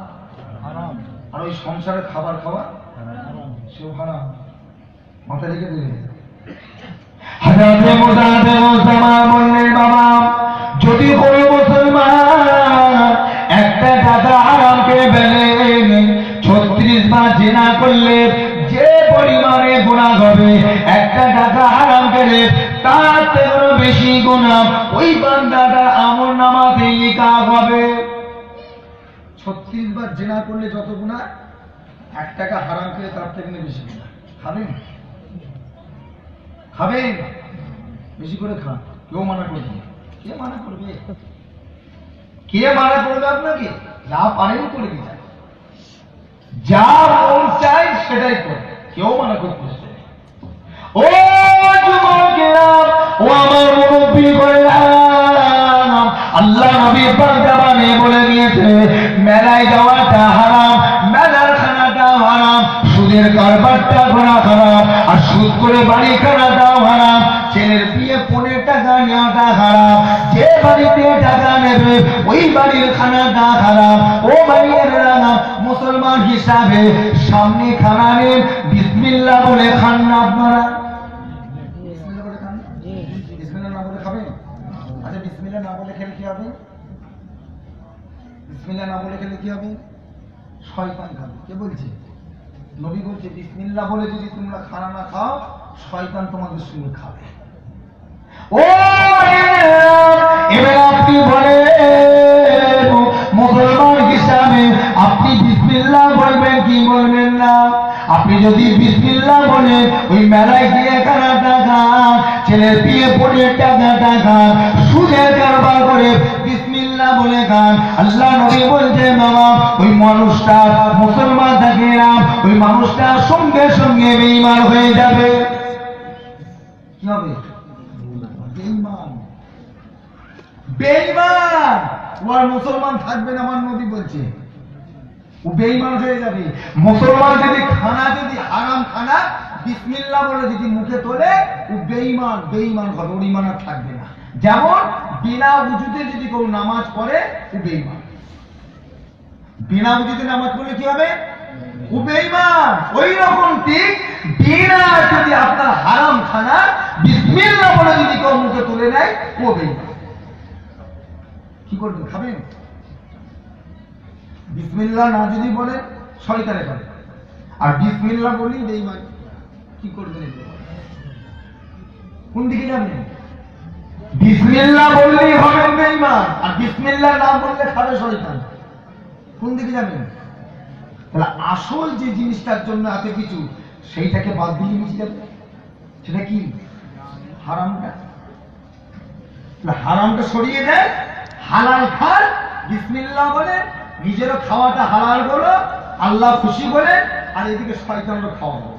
আর ওই সংসারে খাবার খাওয়া সেও হারাম, মাথা রেখে দেবে। যদি কোনো মুসলমান একটা টাকা হারাম করে ফেলেন, 36 বার জিনা করলে যে পরিমাণে গুনাহ হবে, একটা টাকা হারাম করে তার থেকেও বেশি গুনাহ ওই বান্দাটার আমলনামাতে লেখা হবে। 36 বার জিনা করলে যত গুনাহ, 1 টাকা হারাম করে তার থেকে বেশি গুনাহ। খাবেন বেশি করে খান, কেউ মানা করবে? কে মানা করবে? আপনাকে? যা পারেন করে দিতে, যা মন চাই সেটাই করে, কেউ মানা করতেছে। ও যুবকেরা, ও আমার মুরব্বী বললাম, আল্লাহ নবী পাক জাবানে বলে দিয়েছে মেলায় যাওয়াটা হারাম, মেলার খানাটা হারাম, সুদের কারবারটা করা হারাম, আর সুদ করে বাড়ি খানাটাও হারাম, ছেলের বিয়ে 15 টাকা নেওয়াটা হারাম, যে বাড়িতে টাকা নেবে ওই বাড়ির খানাটা হারাম। ও বাড়ির মুসলমান হিসাবে সামনে খানা নেন, বিসমিল্লাহ বলে খান না আপনারা? বিসমিল্লাহ বলে খান? বিসমিল্লাহ না বলে খাবেন? আচ্ছা বিসমিল্লাহ না বলে খেলে কি হবে? বিসমিল্লাহ না বলে খেলে কি হবে? শয়তান খাবে। কে বলছে? নবী বলছে বিসমিল্লাহ বলে যদি তোমরা খানা না খাও, শয়তান তোমাদের সঙ্গে খাবে। ও এবার আপনি বলে মুসলমান হিসাবে আপনি বিসমিল্লাহ বলবেন কি বলবেন না? আপনি যদি বিসমিল্লাহ বলে ওই মেলায় গিয়ে খানাটা খান, ছেলের বিয়ে 15 টাকা খান, সুদের কারবার করে বিসমিল্লাহ বলে খান, আল্লাহ নবী বলছে বাবা ওই মানুষটা মুসলমান থাকে না, ওই মানুষটা সঙ্গে সঙ্গে বেঈমান হয়ে যাবে। কি হবে? বেঈমান। ও আর মুসলমান থাকবে না, আমার নবী বলছে ও বেঈমান হয়ে যাবে। মুসলমান যদি খানা, যদি হারাম খানা বিসমিল্লাহ বলে যদি মুখে তোলে, ও বেঈমান হবে, ওর ঈমান আর থাকবে না। যেমন বিনা উজুতে যদি কেউ নামাজ পড়ে, ও বেঈমান। বিনা উজুতে নামাজ পড়লে কি হবে? ও বেঈমান। ওই রকম ঠিক বিনা যদি আপনার হারাম খানা বিসমিল্লাহ বলে যদি কেউ মুখে তুলে নেয়, ও বেঈমান। কি করবেন? খাবেন? বিসমিল্লাহ না যদি বলেন শয়তানে খাবে, আর বিসমিল্লাহ বলি বেঈমান। কি করবেন? কোন দিকে যাবেন? বিসমিল্লাহ বললেই হবে বেঈমান, আর বিসমিল্লাহ না বললে খাবে শয়তান। কোন দিকে যাবেন? তাহলে আসল যে জিনিসটার জন্য এত কিছু, সেইটাকে বাদ দিয়ে মিশে যাবে। সেটা কি? হারামটা। হারামটা সরিয়ে দেয়, হালাল খান, বিসমিল্লাহ বলে নিজেরও খাওয়াটা হালাল বলো, আল্লাহ খুশি বলে, আর এদিকে শয়তানও খাওয়াবো।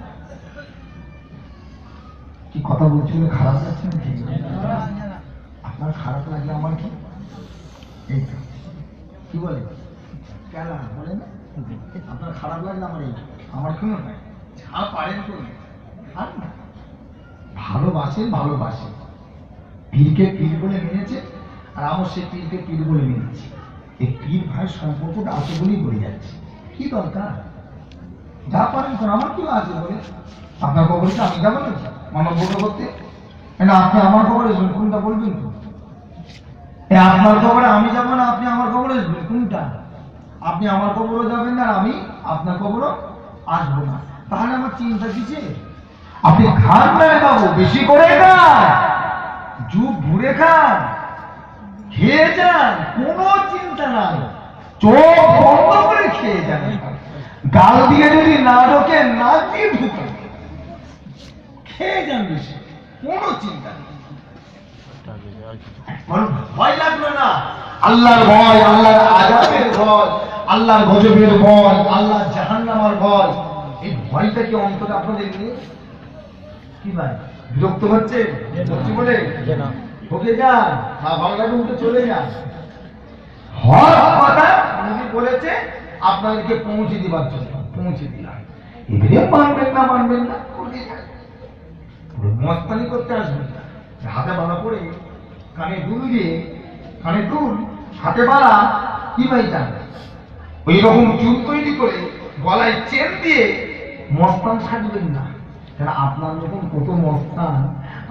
কি কথা বলছিল? খারাপ লাগছে না? আপনার খারাপ লাগলে আমার কি? এই তো কি বলে কেন বলে না? আপনার খারাপ লাগলে আমার এই, আমার কোনো নাই, যা পারেন করুন। ভালোবাসেন, পীরকে পীর বলে মেনেছে, আর আমার সেই পীরকে পীর বলে মেনেছি। এই পীর ভাই সম্পর্কটা আছে বলেই বলে যাচ্ছে। কি দরকার? যা পারেন করুন, আমার কি আছে বলে? আপনার কবরটা আমি যাবো না মানব বন্ধ করতে? না আপনি আমার খবরে আসবেন, কোনটা বলবেন তো? আপনার খবরে আমি যাবো না, আপনি আমার খবরে আসবেন, কোনটা? আপনি আমার খবরও যাবেন না, আমি আপনার খবরও আসবো না। তাহলে আমার চিন্তা কিসে? আপনি খান না বাবু, বেশি করে খান, যুগ ঘুরে খান, খেয়ে যান, কোনো চিন্তা নাই, চোখ বন্ধ করে খেয়ে যান। গাল দিয়ে যদি না ঢোকে, নাক দিয়ে ঢুকে খেয়ে যান বেশি, কোনো চিন্তা নেই। ভয় লাগলো না? আল্লাহর ভয়, আল্লাহর আযাবের ভয়, আল্লাহর গজবের ভয়, আল্লাহর জাহান্নামের ভয়, এই ভয়টা কি অন্তরে আপনাদের নেই? কি ভাই বিরক্ত হচ্ছে বলে ঢুকে যান, না ভালো লাগে উঠে চলে যান। হক কথা নবী বলেছে আপনাদেরকে পৌঁছে দিবার জন্য, পৌঁছে দিলাম। এবারে মানবেন না, মানবেন না, করে যান। মস্তানি করতে আসবেন না। হাতে বাঁধা পড়ে কানে দুল দিয়ে, কানে দুল হাতে বাঁধা কি ভাই জান, ওই রকম চুল তৈরি করে গলায় চেন দিয়ে মস্তান সাজবেন না। কেন আপনার যখন কত মস্তান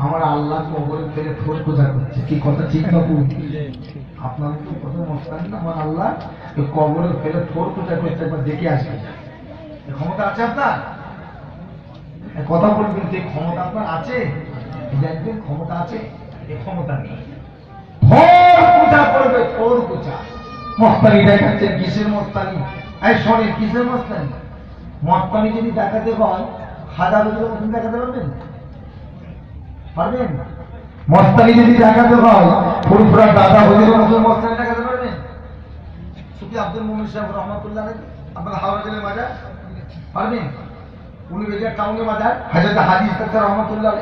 আমার আল্লাহ কবরে ফেলে ঠোঁট পূজা করছে, কি কথা ঠিক না? আপনার যখন কত মস্তান না আমার আল্লাহ কবরে ফেলে ঠোঁট পূজা করছে, একবার দেখে আসবেন। ক্ষমতা আছে আপনার? কথা বলবেন, যে ক্ষমতা আপনার আছে, দেখবেন ক্ষমতা আছে, এই ক্ষমতা নেই। থর পূজা করবে, থর পূজা। মস্তানি দেখাচ্ছেন, কিসের মস্তানি? এই শোনেন, কিসের মস্তানি? মস্তানি যদি দেখাতে হয়, হাজার বছরের মতন দেখাতে পারবেন? পারবেন? মস্তানি যদি দেখাতে হয়, ফুরফুরা দাদা হুজুরের মতন মস্তানি দেখাতে পারবেন? সুফি আব্দুল মুমিন সাহেব রহমাতুল্লাহ আপনার হাওড়া জেলার বাজার পারবেন? উনি বেজার টাউনে বাজার হযরত হাজী ইসহাক রহমাতুল্লাহ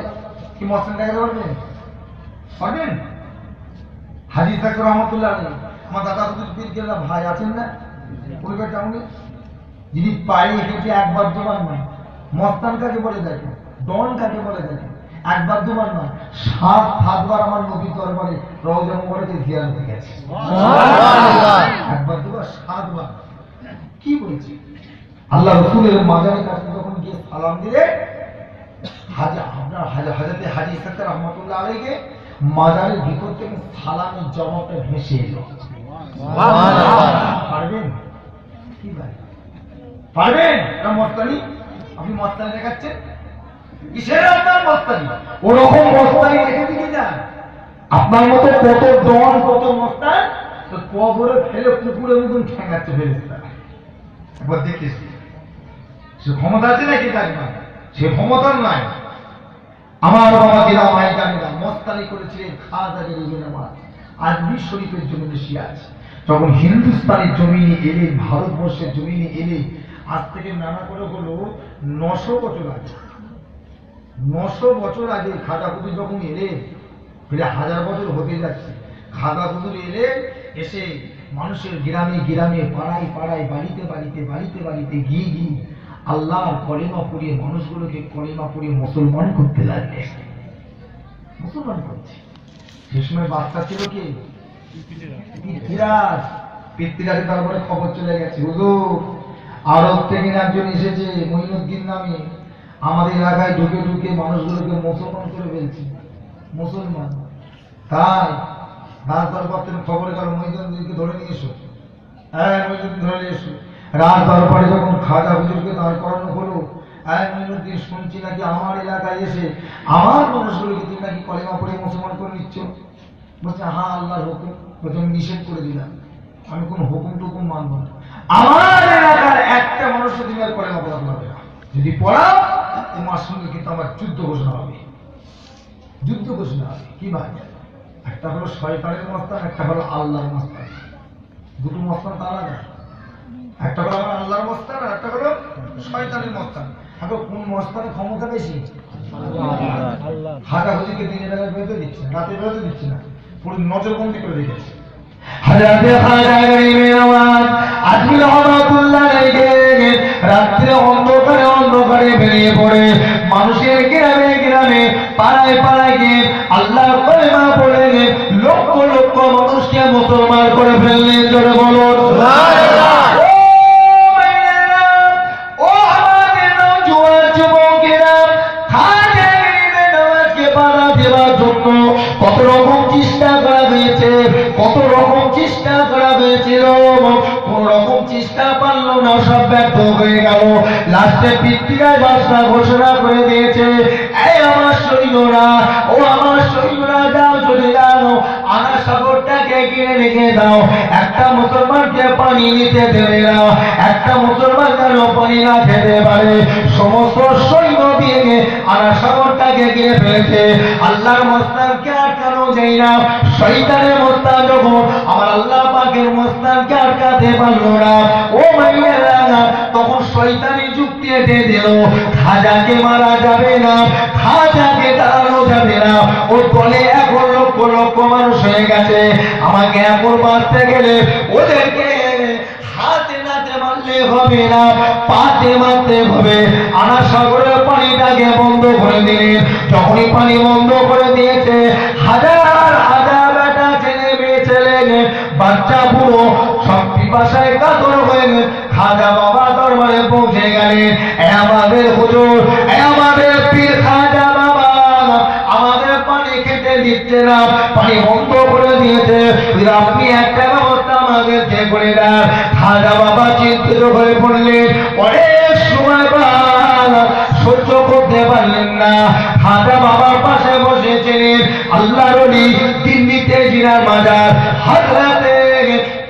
কি মস্তানি দেখাতে পারবেন? পারবেন? হাজী ইসহাক রহমাতুল্লাহ আমার দাদা হুজুর পীর কেবলা ভাই আছেন না উনি টাউনে, যিনি পায়ে হেঁটে একবার দুবার নয়, মস্তান কাকে বলে দেখেন, ডন কাকে বলে দেখেন, একবার দুবার নয়, 7-7বার আমার নবী দরবারে রওজা মুবারকে জিয়ারতে গেছে। একবার দুবার 7বার। কি বলছি? আল্লাহ রাসূলের মাজারের কাছে যখন গিয়ে সালাম দিলে, হযরতে হাজী ইসহাক রহমাতুল্লাহ আলাইহি মাজারের ভিতর থেকে সালামের জবাবটা ভেসে এলো। পারবেন? কি ভাই পারবেন? না মস্তানি? আপনি মস্তানি দেখাচ্ছেন, কিসের আপনার মস্তানি? ওরকম মস্তানি দেখে দিকে যান। আপনার মতো কত ডন, কত মস্তান তো কবরে ফেলে কুকুরের মতন ঠেঙাচ্ছে ফেরেশতা। একবার দেখেছি, সে ক্ষমতা আছে নাকি? থাকবে সে ক্ষমতা নাই। আমার বাবা দিলা ভাই জানিনা মস্তানি করেছিলেন খাজা গরিবের আমার আজমির শরীফের জমিনে শুয়ে আছে। যখন হিন্দুস্তানের জমিনে এলে, ভারতবর্ষের জমিনে এলে, আজ থেকে নানা করে হলো 900 বছর আগে, 900 বছর আগে খাজা হুজুর যখন এলে, ফিরে 1000 বছর হতে যাচ্ছে। খাজা হুজুর এলে, এসে মানুষের গ্রামে গ্রামে, পাড়ায় পাড়ায়, বাড়িতে বাড়িতে, বাড়িতে বাড়িতে গিয়ে গিয়ে আল্লাহর কলেমা পড়িয়ে মানুষগুলোকে কলেমা পড়িয়ে মুসলমান করতে লাগলে। মুসলমান করছে। সে সময় বাচ্চা ছিল কি? পৃথ্বীরাজ। পৃথ্বীরাজের তারপরে খবর চলে গেছে, হুজুর আরব থেকে একজন এসেছে মঈনুদ্দিন নামে, আমাদের এলাকায় ঢুকে ঢুকে মানুষগুলোকে মুসলমান করে ফেলছে। মুসলমান তাই রাজ দরবার থেকে খবর গেল, মঈনুদ্দিনকে ধরে নিয়ে এসো। হ্যাঁ, মঈনুদ্দিন ধরে নিয়ে এসো। রাজ দরবারে যখন খাজা হুজুরকে দাঁড় করানো হলো, হ্যাঁ মঈনুদ্দিন শুনছি নাকি আমার এলাকায় এসে আমার মানুষগুলোকে তুমি নাকি কলেমা পড়ে মুসলমান করে নিচ্ছ। বলছে হ্যাঁ আল্লাহর হুকুম। বলছে আমি নিষেধ করে দিলাম, আমি কোন হুকুম টুকুম মানব না। আমার এলাকার একটা মানুষের তুমি আর কলেমা পড়াতে হবে না, যদি পড়াও তোমার সঙ্গে কিন্তু আমার যুদ্ধ ঘোষণা হবে। যুদ্ধ ঘোষণা হবে। কি ভাই? একটা হলো শয়তানের মস্তান, একটা হলো আল্লাহর মস্তান। দুটো মস্তান তারা না, একটা হলো আমার আল্লাহর মস্তান আর একটা হলো শয়তানের মস্তান। এখন কোন মস্তানের ক্ষমতা বেশি? হাজা হুজুরকে দিনের বেলায় বেরোতে দিচ্ছে না, রাতে বেরোতে দিচ্ছে না, পুরো নজরবন্দি করে রেখেছে। হযরতে খাজা গরিবের আমার আজমির রহমাতুল্লাহ আলাইহি রাত্রে অন্ধকারে অন্ধকারে বেরিয়ে পড়ে মানুষের গ্রামে গ্রামে, পাড়ায় পাড়ায় গিয়ে আল্লাহর কলেমা পড়ে লক্ষ লক্ষ মানুষকে মুসলমান করে ফেললেন। জোরে বলুন সুবহানাল্লাহ। কত রকম চেষ্টা করা হয়েছে, কত রকম চেষ্টা করা হয়েছিল, কোন রকম চেষ্টা পারল না, সব ব্যর্থ হয়ে গেল। লাস্টে পৃথ্বীরাজ বাদশা ঘোষণা করে দিয়েছে, এই আমার সৈন্যরা, ও আমার সৈন্যরা যাও, চলে যাও, আনা সাগরটাকে কিনে রেখে দাও, একটা মুসলমানকে পানি নিতে দেবে না, একটা মুসলমান যেন পানি না খেতে পারে। সমস্ত সৈন্য দিয়ে আনা সাগরটাকে কিনে ফেলেছে। আল্লাহর মস্তানকে আটকানো যায় না। শয়তানের মস্তান যখন আমার আল্লাহ পাকের মস্তানকে আটকাতে পারলো না, ও ভাইয়েরা, তখন শয়তানি যুক্তি এঁটে দিল, খাজাকে মারা যাবে না, খাজাকে তাড়ানো যাবে না। ও দলে এখন লক্ষ লক্ষ মানুষ হয়ে গেছে, আমাকে এখন বাঁচতে গেলে ওদেরকে হাতে নাতে মারলে হবে না, পাতে মারতে হবে। আনা সাগরের পানিটাকে বন্ধ করে দিলেন। যখনই পানি বন্ধ করে দিয়েছে, হাজার হাজার বেটা ছেলে মেয়ে ছেলে বাচ্চা বুড়ো সব পিপাসায় কাতর হয়ে খাজা বাবা দরবারে পৌঁছে গেলেন। আমাদের হুজুর, আমাদের পীর খাজা বাবা আমাদের পানি খেতে দিচ্ছে না, পানি বন্ধ করে দিয়েছে, আপনি একটা ব্যবস্থা আমাদেরকে করে দেন। খাজা বাবা চিন্তিত হয়ে পড়লেন। অনেক সময় সহ্য করতে পারলেন না। খাজা বাবার পাশে বসেছিলেন আল্লাহর ওলি দিল্লিতে জিনার মাজার হযরতে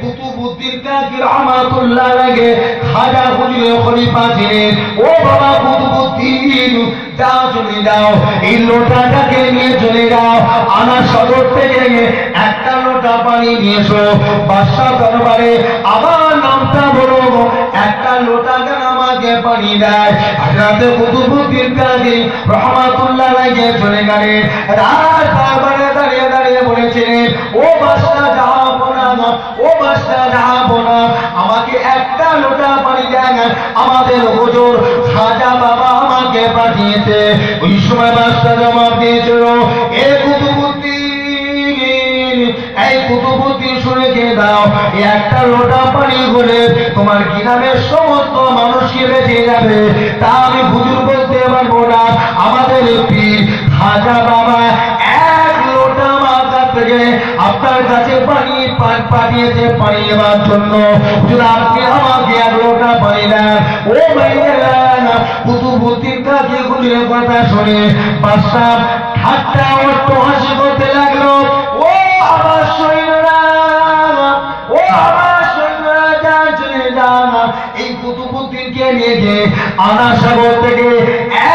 কুতুবউদ্দিন কাকি রহমাতুল্লাহ আলাইহি খাজা হুজুরের খলিফা ছিলেন। ও বাবা কুতুবউদ্দিন, যাও চলে যাও, এই লোটাটাকে নিয়ে চলে যাও, আনা সাগর থেকে একটা লোটা পানি নিয়ে এসো। বাদশাহ দরবারে আমার নামটা বলো, একটা লোটা কেন আমাকে পানি দেয়। হযরতে কুতুবউদ্দিন কাকি রহমাতুল্লাহ আলাইহি চলে গেলেন। রাত দরবারে দাঁড়িয়ে দাঁড়িয়ে বলেছিলেন, ও বাদশাহ যাবো না, ও বাদশাহ যাবো না, আমাকে একটা লোটা পানি দেন, আমাদের হুজুর খাজা বাবা আমাকে পাঠিয়েছে। ওই সময় বাদশাহ জবাব দিয়েছিল, এ কুতুবউদ্দিন, এই কুতুবউদ্দিন শুনে কে দাও, একটা লোটা পানি করে তোমার গ্রামের সমস্ত মানুষকে বেঁচে যাবে, তা আমি হুজুর বলতে পারবো না। আমাদের পীর খাজা বাবা এক লোটা মাথা থেকে আপনার কাছে পানি পাঠিয়েছে পানি নেওয়ার জন্য। হুজুর আপনি আমাকে এক লোটা পানি দেন। ও ভাইয়েরা, কুতুবউদ্দিন কাকি হুজুরের কথা শুনে বাদশাহ ঠাট্টা হাসি করতে লাগলো। ও আমার সৈন্যরা, ও আমার সৈন্যরা, যান চলে যান, এই কুতুবউদ্দিনকে নিয়ে গিয়ে আনা সাগর থেকে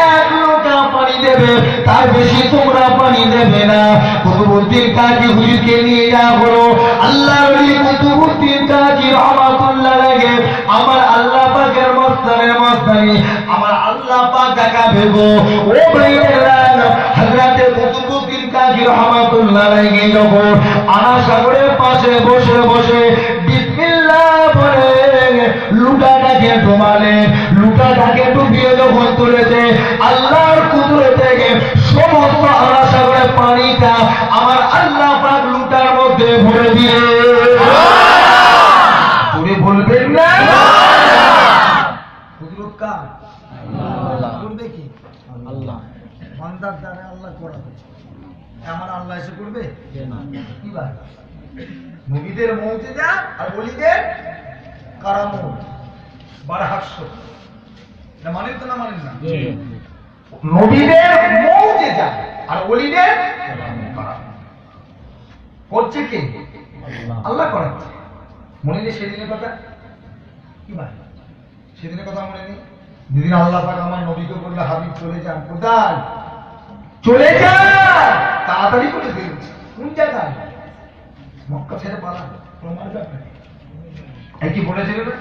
এক লোটা পানি দেবে, তার বেশি তোমরা পানি দেবে না। কুতুবউদ্দিন কাকি হুজুরকে নিয়ে যাওয়া হলো। আল্লাহর ওলি কুতুবউদ্দিন কাকি রহমাতুল্লাহ আলাইহি আমার আল্লাহ পাকের মস্তানের মস্তানি, আমার আল্লাহ পাক দেখাবে গো। ও ভাইয়েরা, হযরতে কুতুবউদ্দিন কাকি রহমাতুল্লাহ আলাইহি যখন আনা সাগরের পাশে বসে বসে বিসমিল্লাহ বলে লুটাটাকে ডোবালেন, লুটাটাকে ডুবিয়ে যখন তুলেছে, আল্লাহর কুদরত থেকে সমস্ত আনা সাগরের পানিটা আমার আল্লাহ পাক লুটার মধ্যে ভরে দিয়ে পুরে বলবেন না কুদরত কার? আল্লাহ। করবে কি? আল্লাহ। বান্দার দ্বারা আল্লাহ করাবে, আমার আল্লাহ এসে করবে কি? ভাই, নবীদের মুজিজা আর ওলিদের কারামত বারহাস্য, এটা মানেন তো না মানেন না? নবীদের মুজিজা আর ওলিদের কারামত করছে কে? আল্লাহ করাচ্ছে। মনে নেই সেদিনের কথা? কি ভাই, সেদিনের কথা মনে নেই? যেদিন আল্লাহ পাক আমার নবীকে বললে, হাবিব চলে যান। কোথায় চলে যান? তাড়াতাড়ি করে দিয়েছে। কোন জায়গায়? মক্কা ছেড়ে পালান, প্রমাণ ব্যাপারে কি বলেছিল না?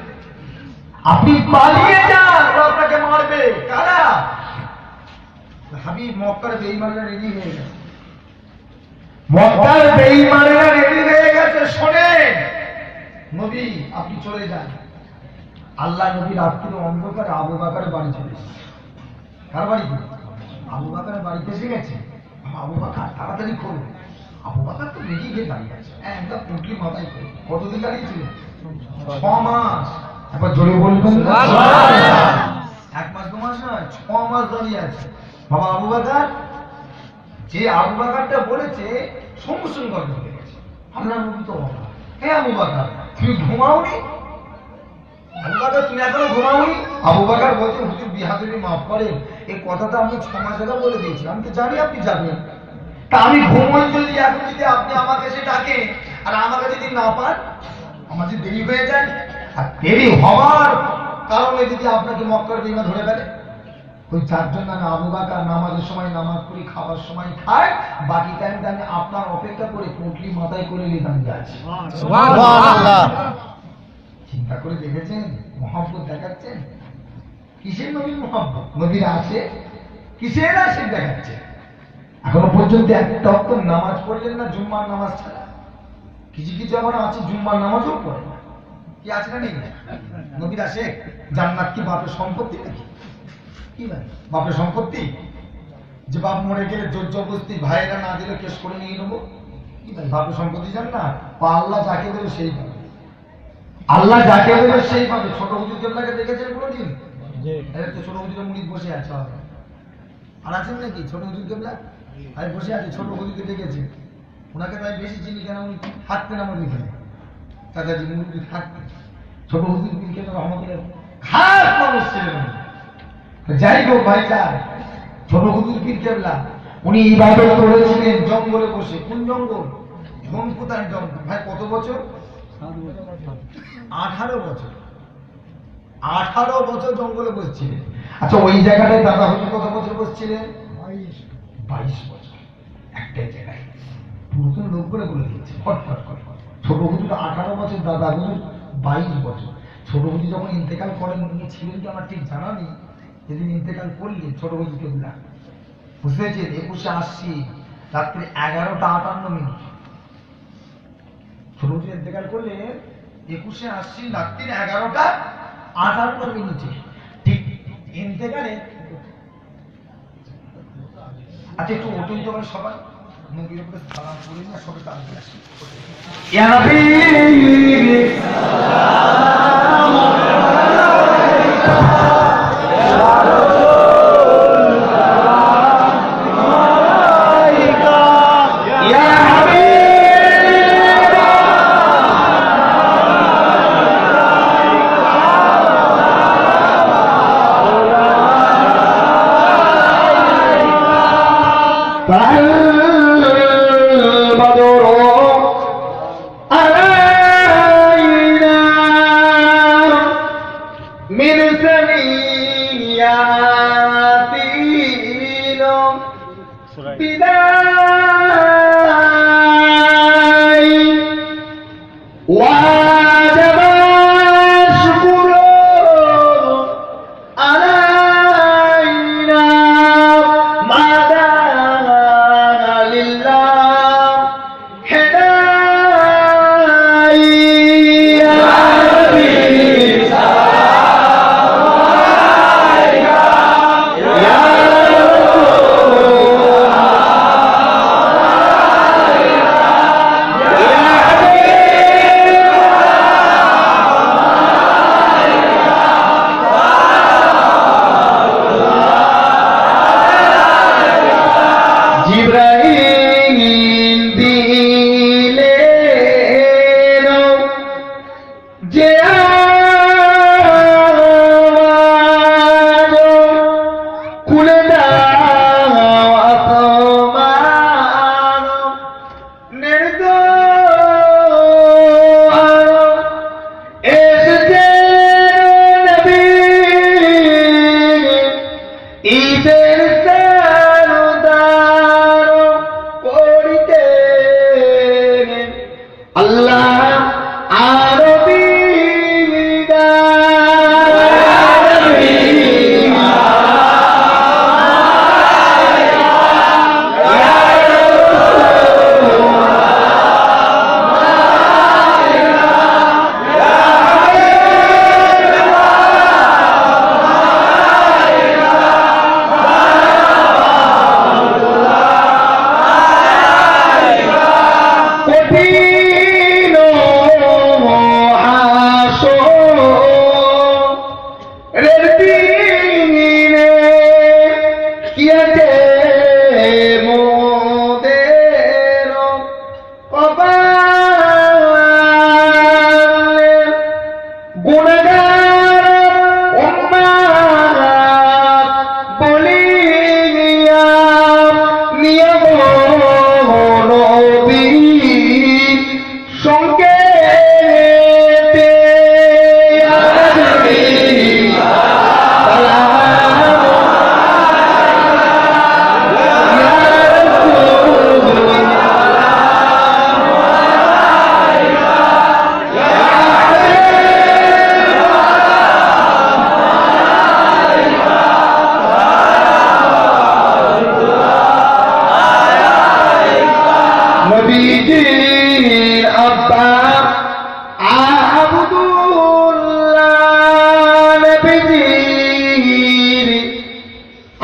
আপনি পালিয়ে যান, আপনাকে মারবে। কারা? হাবিব মক্কার বেঈমানরা রেডি হয়ে গেছে, মক্কার বেঈমানরা রেডি হয়ে গেছে। শোনেন নবী, আপনি চলে যান। আল্লাহ নবী রাত্রির অন্ধকারে আবু বকরের বাড়ি চলে এসেছে। কার বাড়ি? আবু বকরের বাড়িতে এসে গেছে। আবু বকর তাড়াতাড়ি খোলো। আবু বকর তো রেডি হয়ে দাঁড়িয়ে আছে, একদম পুঁটলি মাথায় করে। কতদিন দাঁড়িয়ে ছিলেন? 6 মাস। একবার জোরে বলবেন? 1 মাস 2 মাস নয়, 6 মাস দাঁড়িয়ে আছে। বাবা আবু বকর, যে আবু বকরটা বলেছে সঙ্গে সঙ্গে গর্ব হয়ে গেছে। আমরা নবী তো বাবা, হে আবু বকর তুমি ঘুমাওনি? আবু বকর তুমি এখনো ঘুমাওনি? আবু বকর বলছে, হুজুর বিহাদুরি মাফ করেন, এই কথাটা আমি 6 মাস আগে বলে দিয়েছি, আমি তো জানি আপনি যাবেন। তা আমি ঘুমোই যদি, এখন যদি আপনি আমাকে এসে ডাকে আর আমাকে যদি না পান, আমার যদি দেরি হয়ে যায়, আর দেরি হওয়ার কারণে যদি আপনাকে মক্কার বিমা ধরে ফেলে, ওই চারজন নামে আবু বকর নামাজের সময় নামাজ পড়ি, খাবার সময় খায়, বাকি টাইমটা আমি আপনার অপেক্ষা করে পুঁটলি মাথায় করে নিতাম যাচ্ছি। চিন্তা করে দেখেছেন মহব্বত দেখাচ্ছেন? কিসের নবীর মহব্বত? নবীর আসে কিসের আসে দেখাচ্ছে। এখনো পর্যন্ত একটা অক্ত নামাজ পড়লেন না জুম্মার নামাজ ছাড়া। কিছু কিছু আবার আছে জুম্মার নামাজও পড়ে না। কি আছে না নেই? নবীর আসে জান্নাত কি বাপের সম্পত্তি নাকি? কি ভাই বাপের সম্পত্তি যে বাপ মরে গেলে জোর জবরদস্তি ভাইয়েরা না দিলে কেস করে নিয়ে নেবো? কি ভাই বাপের সম্পত্তি জান না? আল্লাহ যাকে দেবে সেই পাবে, আল্লাহ যাকে দেবে সেই পাবে। ছোট হুজুর কেবলাকে দেখেছেন কোনোদিন? তো ছোট হুজুরের মুড়ি বসে আছে, আর আছেন নাকি ছোট হুজুর কেবলা? আমি বসে আছি, ছোট হুজুরকে দেখেছি। ওনাকে তাই বেশি চিনি কেন, উনি থাকতেন আমার এখানে, চাচাজি মুরগি থাকতেন। ছোট হুজুর কেবলা রহমতুল্লাহ খাস মানুষ ছিলেন। যাই হোক ভাই যান, ছোট হুজুর পীর কেবলা উনি ইবাদত করেছিলেন জঙ্গলে বসে। কোন জঙ্গল? ধনকুতার জঙ্গল। ভাই কত বছর? 18 বছর। 18 বছর জঙ্গলে বসছিলেন। আচ্ছা ওই জায়গাটায় দাদা হুজুর কত বছর বসছিলেন? 22 বছর একটাই জায়গায়। পুরো লোক করে বলে দিয়েছে ফটফট ফটফট। ছোট হুজুর 18 বছর, দাদা হুজুর 22 বছর। ছোট হুজুর যখন ইন্তেকাল করেন, উনি ছিলেন কি আমার ঠিক জানা নেই। যেদিন ইন্তেকাল করলেন ছোট হুজুর কেবলা, বুঝতে পেরেছেন? 21শে আশ্বিন রাত্রি 11:58। ছোট হুজুর ইন্তেকাল করলেন 21শে আশ্বিন রাত্রি 11:58। ঠিক ইন্তেকালে আচ্ছা একটু ওটুন তো সবাই নবীর উপরে সালাম করি না, সবাই তাড়াতাড়ি আসি। ইয়া নবী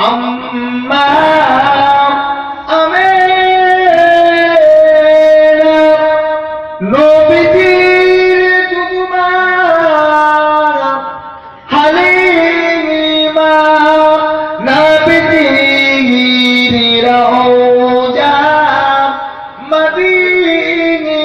আম্মা আমি নবীজির যুদুমা হালিমা নবীজির রওজা মদিনা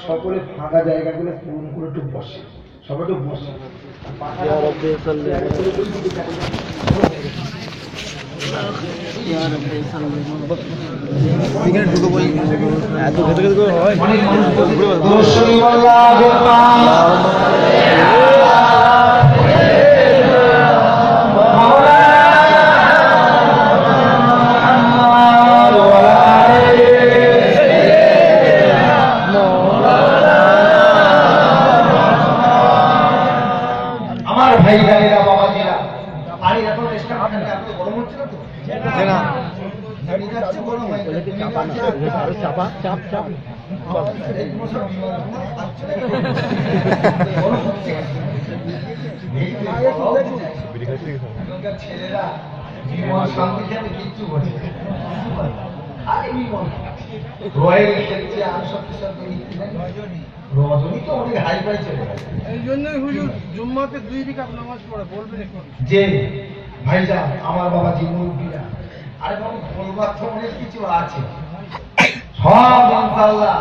সকলে ফাঁকা জায়গাগুলো পূরণ করে একটু বসে, সবাই একটু বসে। আমার ভাই জানেরা বাবাজিরা, আর এখন চেষ্টা করেন এত গরম হচ্ছে না তো? না যাচ্ছে গরম হয়ে গেছে। চাপা চাপ চাপ ছেলেরা জীবন শান্তিতে আমি কিচ্ছু বলি রয়েল খেলছে আর সব রজনী তো অনেক হাই ফাই চলে গেছে। এই জন্যই হুজুর জুম্মাতে 2 রাকাত নামাজ পড়ে বলবেন এখন যে ভাইজান আমার বাবা মুরব্বীরা, আরে বাবা বলবার তো অনেক কিছু আছে, সব ইনশাআল্লাহ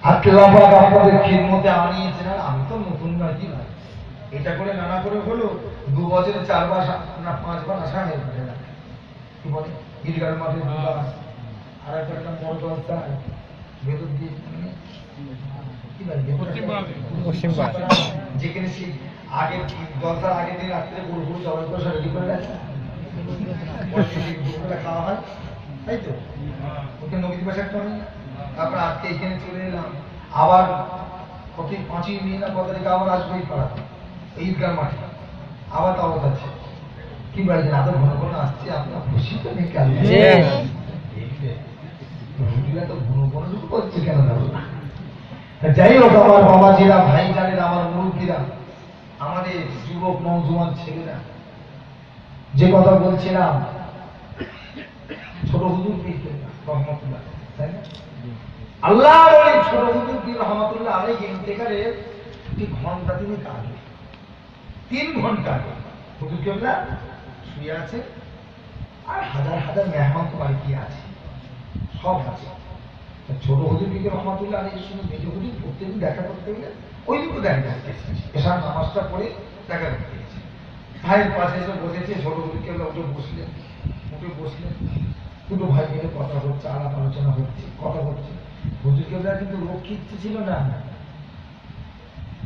আল্লাহ পাক আপনাদের খিদমতে আনিয়েছেন। আর আমি তো নতুন নাকি ভাই, এটা করে নানা করে হলো 2 বছরে 4 বার না 5 বার আসা হয়ে গেছে। কি বলে ঈদগাহ মাঠে দুবার, আর একটা বড় দলটা বেদুর দিয়ে যেখানে সে আগে দশটার আগের দিন রাত্রে গরু গরু জবাই করে রেডি করে রাখে, খাওয়া হয়, তাই তো ওকে নবীর পাশে একটা হয়। তারপর আজকে এখানে চলে এলাম, আবার প্রতি 5ই মে না কত তারিখে আবার আসবো এই পাড়াতে ঈদগাহ মাঠে, আবার দাওয়াত আছে। কি বলছেন এত ঘন ঘন আসছে, আপনার খুশি তো নেই কেন? তো ঘন ঘন শুধু করছে কেন না? যাই হোক আমার বাবাজিরা, ভাইজানেরা, আমার মুরব্বীরা, আমাদের যুবক নওজোয়ান ছেলেরা, যে কথা বলছিলাম ছোট হুজুর পীর রহমতুল্লাহ, তাই না? আল্লাহ বলে ছোট হুজুর পীর রহমতুল্লাহ আলাইহি ইন্তেকালের ঠিক ঘন্টা 3 আগে, 3 ঘন্টা আগে হুজুর কেবলা শুয়ে আছে, আর হাজার হাজার মেহমান তো বাড়ি আছে, সব আছে। ছোট হুজুর পীর রহমতুল্লাহ আলাইহির সঙ্গে মেজো হুজুর প্রত্যেকদিন দেখা করতে গেলে ওই দিকে দেখা করতে এসার নামাজটা পড়ে দেখা করতে গেছে। ভাইয়ের পাশে এসে বসেছে, ছোট হুজুর কেবলা উঠে বসলেন, দুটো ভাই মিলে কথা হচ্ছে, আলাপ আলোচনা হচ্ছে, কথা হচ্ছে। হুজুর কেবলার কিন্তু রোগ কিচ্ছু ছিল না,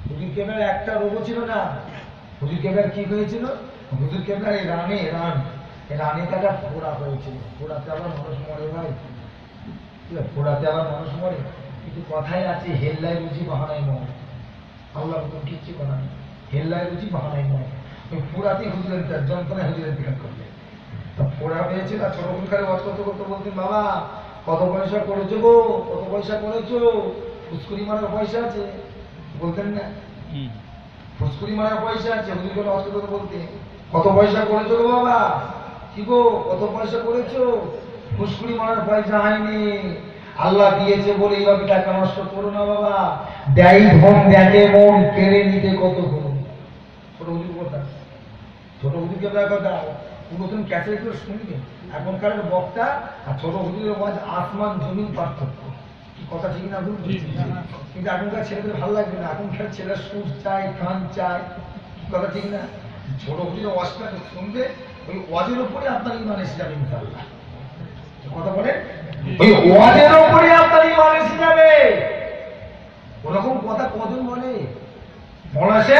হুজুর কেবলার একটা রোগও ছিল না। হুজুর কেবলার কি হয়েছিল? হুজুর কেবলার এই রানে একটা ফোড়া হয়েছিল। ফোড়াতে আবার মানুষ মরে ভাই, ফোড়াতে আবার মানুষ মরে, কিন্তু কথাই আছে হেল্লায় রুচি বাহানায় মরে। আল্লাহ হুকুম কিচ্ছু করা নেই, হেল্লায় রুচি বাহানায় মরে। ওই ফোড়াতেই হুজুরের যন্ত্রণায় হুজুরের দিকে করবে। তা ফোড়া হয়েছিল, আর ছোট হুজুরকারে ওয়াজ করতে করতে বলতেন, বাবা কত পয়সা করেছো গো, কত পয়সা করেছো? ফুসকুরি মারার পয়সা আছে, বলতেন না? ফুসকুরি মারার পয়সা আছে। হুজুর করে ওয়াজ করতে বলতে, কত পয়সা করেছো গো বাবা? কি গো কত পয়সা করেছো? ফুসকুরি মারার পয়সা হয়নি, আল্লাহ দিয়েছে বলে এইভাবে টাকা নষ্ট করো না বাবা। দেয় ধন দেখে মন, কেড়ে নিতে কত করুন। ছোট হুজুর কথা, ছোট হুজুরকে কথা পুরাতন ক্যাসেট করে শুনবে। এখনকার বক্তা আর ছোট হুজুরের ওয়াজ আসমান জমিন পার্থক্য। কি কথা ঠিক না ভুল? কিন্তু এখনকার ছেলেদের ভালো লাগবে না, এখনকার ছেলেরা সুর চায়, গান চায়, কথা ঠিক না? ছোট হুজুরের ওয়াজটা শুনবে, ওই ওয়াজের উপরে আপনার ইমান এসে যাবে ইনশাআল্লাহ। কথা বলে ওই ওয়াজের উপরে আপনার ইমান এসে যাবে। ওরকম কথা কজন বলে? বলা সে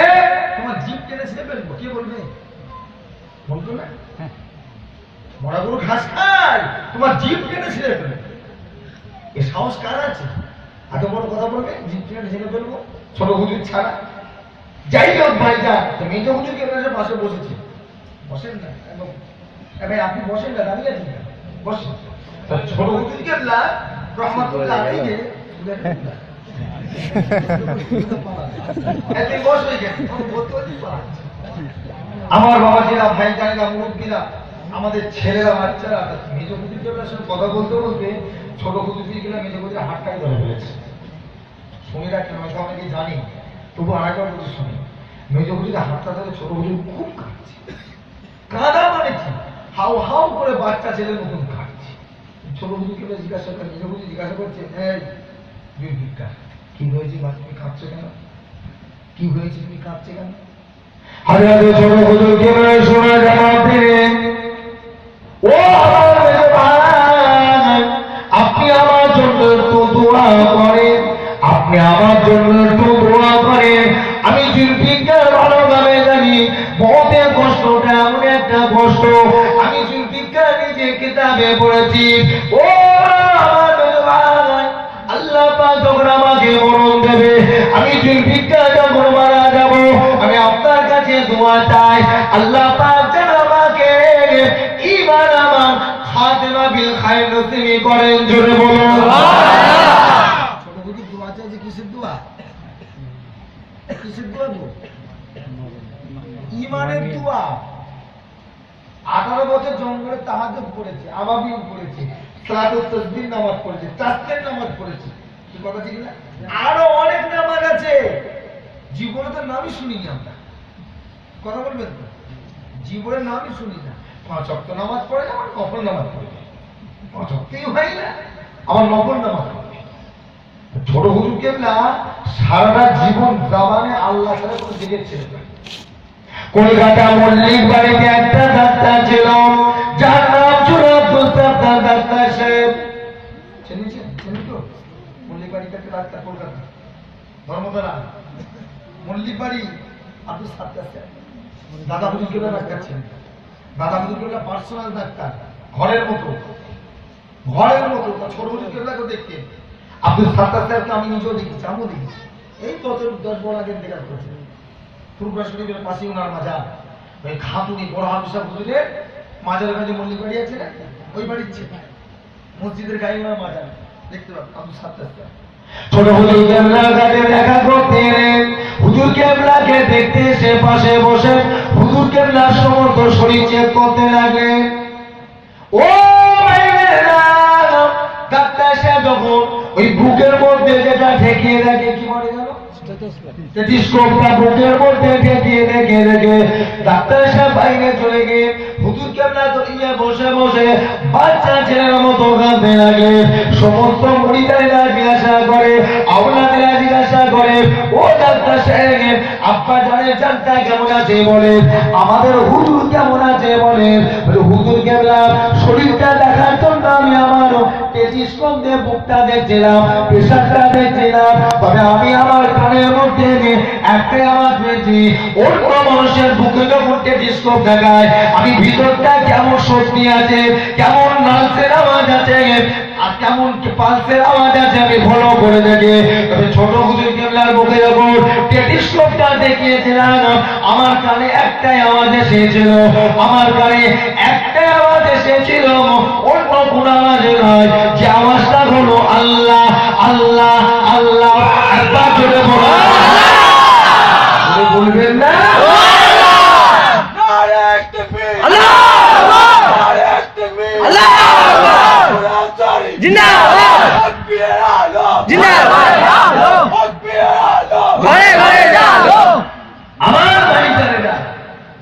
তোমার জিভ টেনে ছিঁড়ে ফেলবো, কে বলবে? বলতো না মরা গরু ঘাস খায়, তোমার জিভ টেনে ছিঁড়ে ফেলবে। এ সাহস কার আছে? এত বড় কথা বলবে, জিপটা ঢেলে ফেলবো ছোট হুজুর ছাড়া। যাই হোক ভাই, যা মেজ হুজুর কেবলার পাশে বসেছে, বসেন না ভাই, আপনি বসেন না, দাঁড়িয়ে আছেন না, বসেন। ছোট হুজুর কেবলা রহমাতুল্লাহ আলাইহি আমার বাবাজিরা, ভাই জানেরা, মুরব্বীরা, আমাদের ছেলেরা, বাচ্চারা মেজ হুজুরের সাথে কথা বলতে বলতে ছোট হুজুর গেলে মেজ হুজুরের হাতটাই ধরে ফেলেছে। শুনে রাখেন, হয়তো অনেকে জানি, তবু আরেকবার বলতে শুনি, মেজ হুজুরের হাতটা ধরে ছোট হুজুর খুব কাঁদছে। কাঁদা মানে কি, হাউ হাউ করে বাচ্চা ছেলের মতন কাঁদছে। ছোট হুজুরকে জিজ্ঞাসা করে, মেজ হুজুর জিজ্ঞাসা করছে, এই দুই ভিক্ষা, কি হয়েছে বা তুমি কাঁদছো কেন? কি হয়েছে, তুমি কাঁদছে কেন? হাজারে ছোট হুজুরকে শোনা জবাব দিলেন, ও আমার মেজো ভাই, আপনি আমার জন্য একটু দোয়া করেন, আপনি আমার জন্য একটু দোয়া করেন। আমি জুলফিকার ভালোভাবে জানি মতের কষ্টটা এমন একটা কষ্ট, আমি জুলফিকার নিজে কিতাবে পড়েছি। ও আমার মেজো ভাই, আল্লাহ পাক যখন আমাকে মরণ দেবে, আমি জুলফিকার যখন মারা যাব, আমি আপনার কাছে দোয়া চাই, আল্লাহ পাক যেন আমাকে ঈমান আমার খাতেমা বিল খায়র নসিব করেন। জোরে বলুন সুবহানাল্লাহ। ছোট হুজুর দোয়া চাই যে কিসের দোয়া? কিসের দোয়া গো? ঈমানের দোয়া। 18 বছর জঙ্গলে তাহাজ্জুদ পড়েছে, আবাবিল পড়েছে, সালাতুত তাসবিহ নামাজ পড়েছে, তাসবিহ নামাজ পড়েছে, কি কথা ঠিক না? আরো অনেক নামাজ আছে, জীবনে তো নামই শুনিনি আমরা। কথা বলবেন তো, জীবনে নামই শুনি না। 5 ওয়াক্ত নামাজ পড়ে, আমার নফল নামাজ পড়ে, 5 ওয়াক্তই হয় না, আমার নফল নামাজ পড়ে। ছোট হুজুর কেবলা সারাটা জীবন জামানে আল্লাহ ছাড়া কোনো দিকের ছেলে না। কলকাতা মল্লিক বাড়িতে একটা ডাক্তার ছিল, যার নাম ছিল আব্দুল সাত্তার ডাক্তার সাহেব। চিনেছেন? চিনি তো? মল্লিক বাড়িতে একটা ডাক্তার, কলকাতা ধর্মতলা মল্লিক বাড়ি, আব্দুল সাত্তার সাহেব। দাদা হুজুর কেবলা ডাক্তার ছিলেন। দাদা হুজুর কেবলা পার্সোনাল ডাক্তার, ঘরের মতো, ঘরের মতো। ছোট হুজুর কেবলাকে দেখতে আব্দুল সাত্তার সাহেবকে আমি নিজেও দেখেছি, আমিও দেখেছি। এই বছর 10 বছর আগে দেখা করেছে ফুরফুরা শরীফের পাশে ওনার মাজার, ওই খাতুনি বড় হাফিজ হুজুরের মাজারের কাছে মল্লিক বাড়ি আছে না, ওই বাড়ির ছেলে, মসজিদের গায়ে ওনার মাজার দেখতে পাবেন। আব্দুল সাত্তার সাহেব ছোট হুজুর কেবলার কাছে দেখা করতে এলেন। হুজুর কেবলাকে দেখতে এসে পাশে বসে হুজুর কেবলার সমস্ত শরীর চেক করতে লাগলেন। ও ভাইরা, ডাক্তার সাহেব যখন ওই বুকের মধ্যে যেটা ঠেকিয়ে রাখে, কি বলে জানো? স্টেথোস্কোপটা বুকের মধ্যে ঠেকিয়ে রেখে ডাক্তার সাহেব বাইরে চলে গিয়ে হুজুর কেবলা তলিয়ে বসে বসে বাচ্চা ছেলের মতো কাঁদতে লাগে। সমস্ত মুরিদারা জিজ্ঞাসা করে, আওলাদেরা জিজ্ঞাসা করে, ও ডাক্তার সাহেব, আব্বা জানের জানটা কেমন আছে বলে, আমাদের হুজুর কেমন আছে বলে। হুজুর কেবলা শরীরটা দেখার জন্য আমি আমার টেলিস্কোপ দিয়ে বুকটা দেখছিলাম, প্রেশারটা দেখছিলাম, তবে আমি আমার কানের মধ্যে একটাই আওয়াজ পেয়েছি, অন্য মানুষের বুকে যখন টেলিস্কোপ দেখায়, আমি ভিতরটা কেমন শক্তি আছে, কেমন নার্সের আওয়াজ আছে, আর কেমন পালসের আওয়াজ আছে আমি ফলো করে দেখি। তবে ছোট হুজুর কেবলার বুকে যখন টেলিস্কোপটা দেখিয়েছিলাম, আমার কানে একটাই আওয়াজ এসেছিল, আমার কানে একটাই আওয়াজ এসেছিল, অন্য কোন আওয়াজে নয়, যে আওয়াজটা হলো আল্লাহ আল্লাহ আল্লাহ। একবার জোরে বলবেন না? আমার ভাইজানেরা,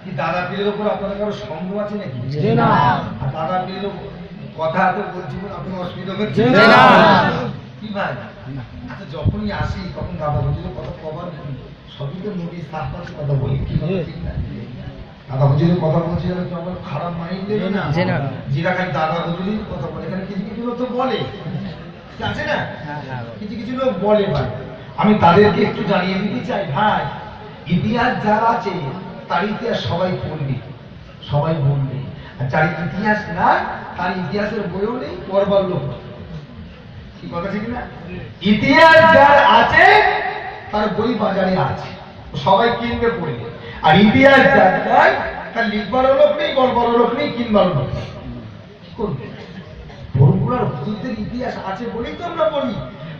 কি দাদা পীরের উপর আপনাদের কারো সন্দেহ আছে নাকি? দাদা পীরের কথা তো বলছি, আপনি অসুবিধা করছেন না? কি ভাই, আচ্ছা যখনই আসি তখন দাদা হুজুরের কথা কবার সবই তো নবী সাহবাদের কথা বলি, কি ঠিক না? দাদা হুজুরের কথা বলছি তো আমার খারাপ মাইন্ড দেবে না, যেটা খালি দাদা হুজুরের কথা বলে। এখানে কিছু কিছু লোক তো বলে, আছে না, কিছু কিছু লোক বলে ভাই, আমি তাদেরকে একটু জানিয়ে দিতে চাই ভাই, ইতিহাস যারা আছে তার ইতিহাস সবাই পড়বে, সবাই বলবে, আর যার ইতিহাস না তার ইতিহাসের বইও নেই, পড়বার লোক। কি কথা ঠিক না? ইতিহাস যার আছে তার বই বাজারে আছে, সবাই কিনবে পড়বে। আর ইতিহাস যার নাই তার লিখবারও লোক নেই, গল্পেরও লোক নেই, কিনবারও লোক নেই। কি করবে? বরপুরার হুজুরদের ইতিহাস আছে বলেই তো আমরা বলি,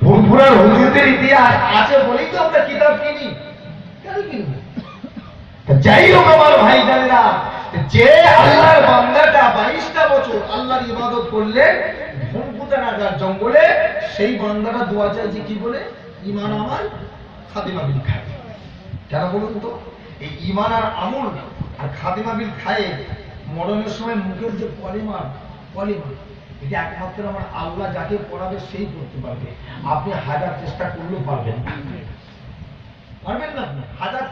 বরপুরার হুজুরদের ইতিহাস আছে বলেই তো আমরা কিতাব কিনি। কেন কিনবো? যাই হোক আমার ভাই জানেরা, যে আল্লাহর বান্দাটা 22টা বছর আল্লাহর ইবাদত করলে ভুলপুতা নাগার জঙ্গলে, সেই বান্দাটা দোয়া চাইছে কি বলে? ঈমান আমার খাতিমা বিল খায়। কেন বলুন তো? এই ঈমান আর আমল আর খাতিমা বিল খায় মরণের সময় মুখের যে কলিমা এটা একমাত্র আমার আল্লাহ যাকে পড়াবে সেই করতে পারবে। আপনি হাজার চেষ্টা করলেও পারবেন না, পারবেন না। আপনি হাজার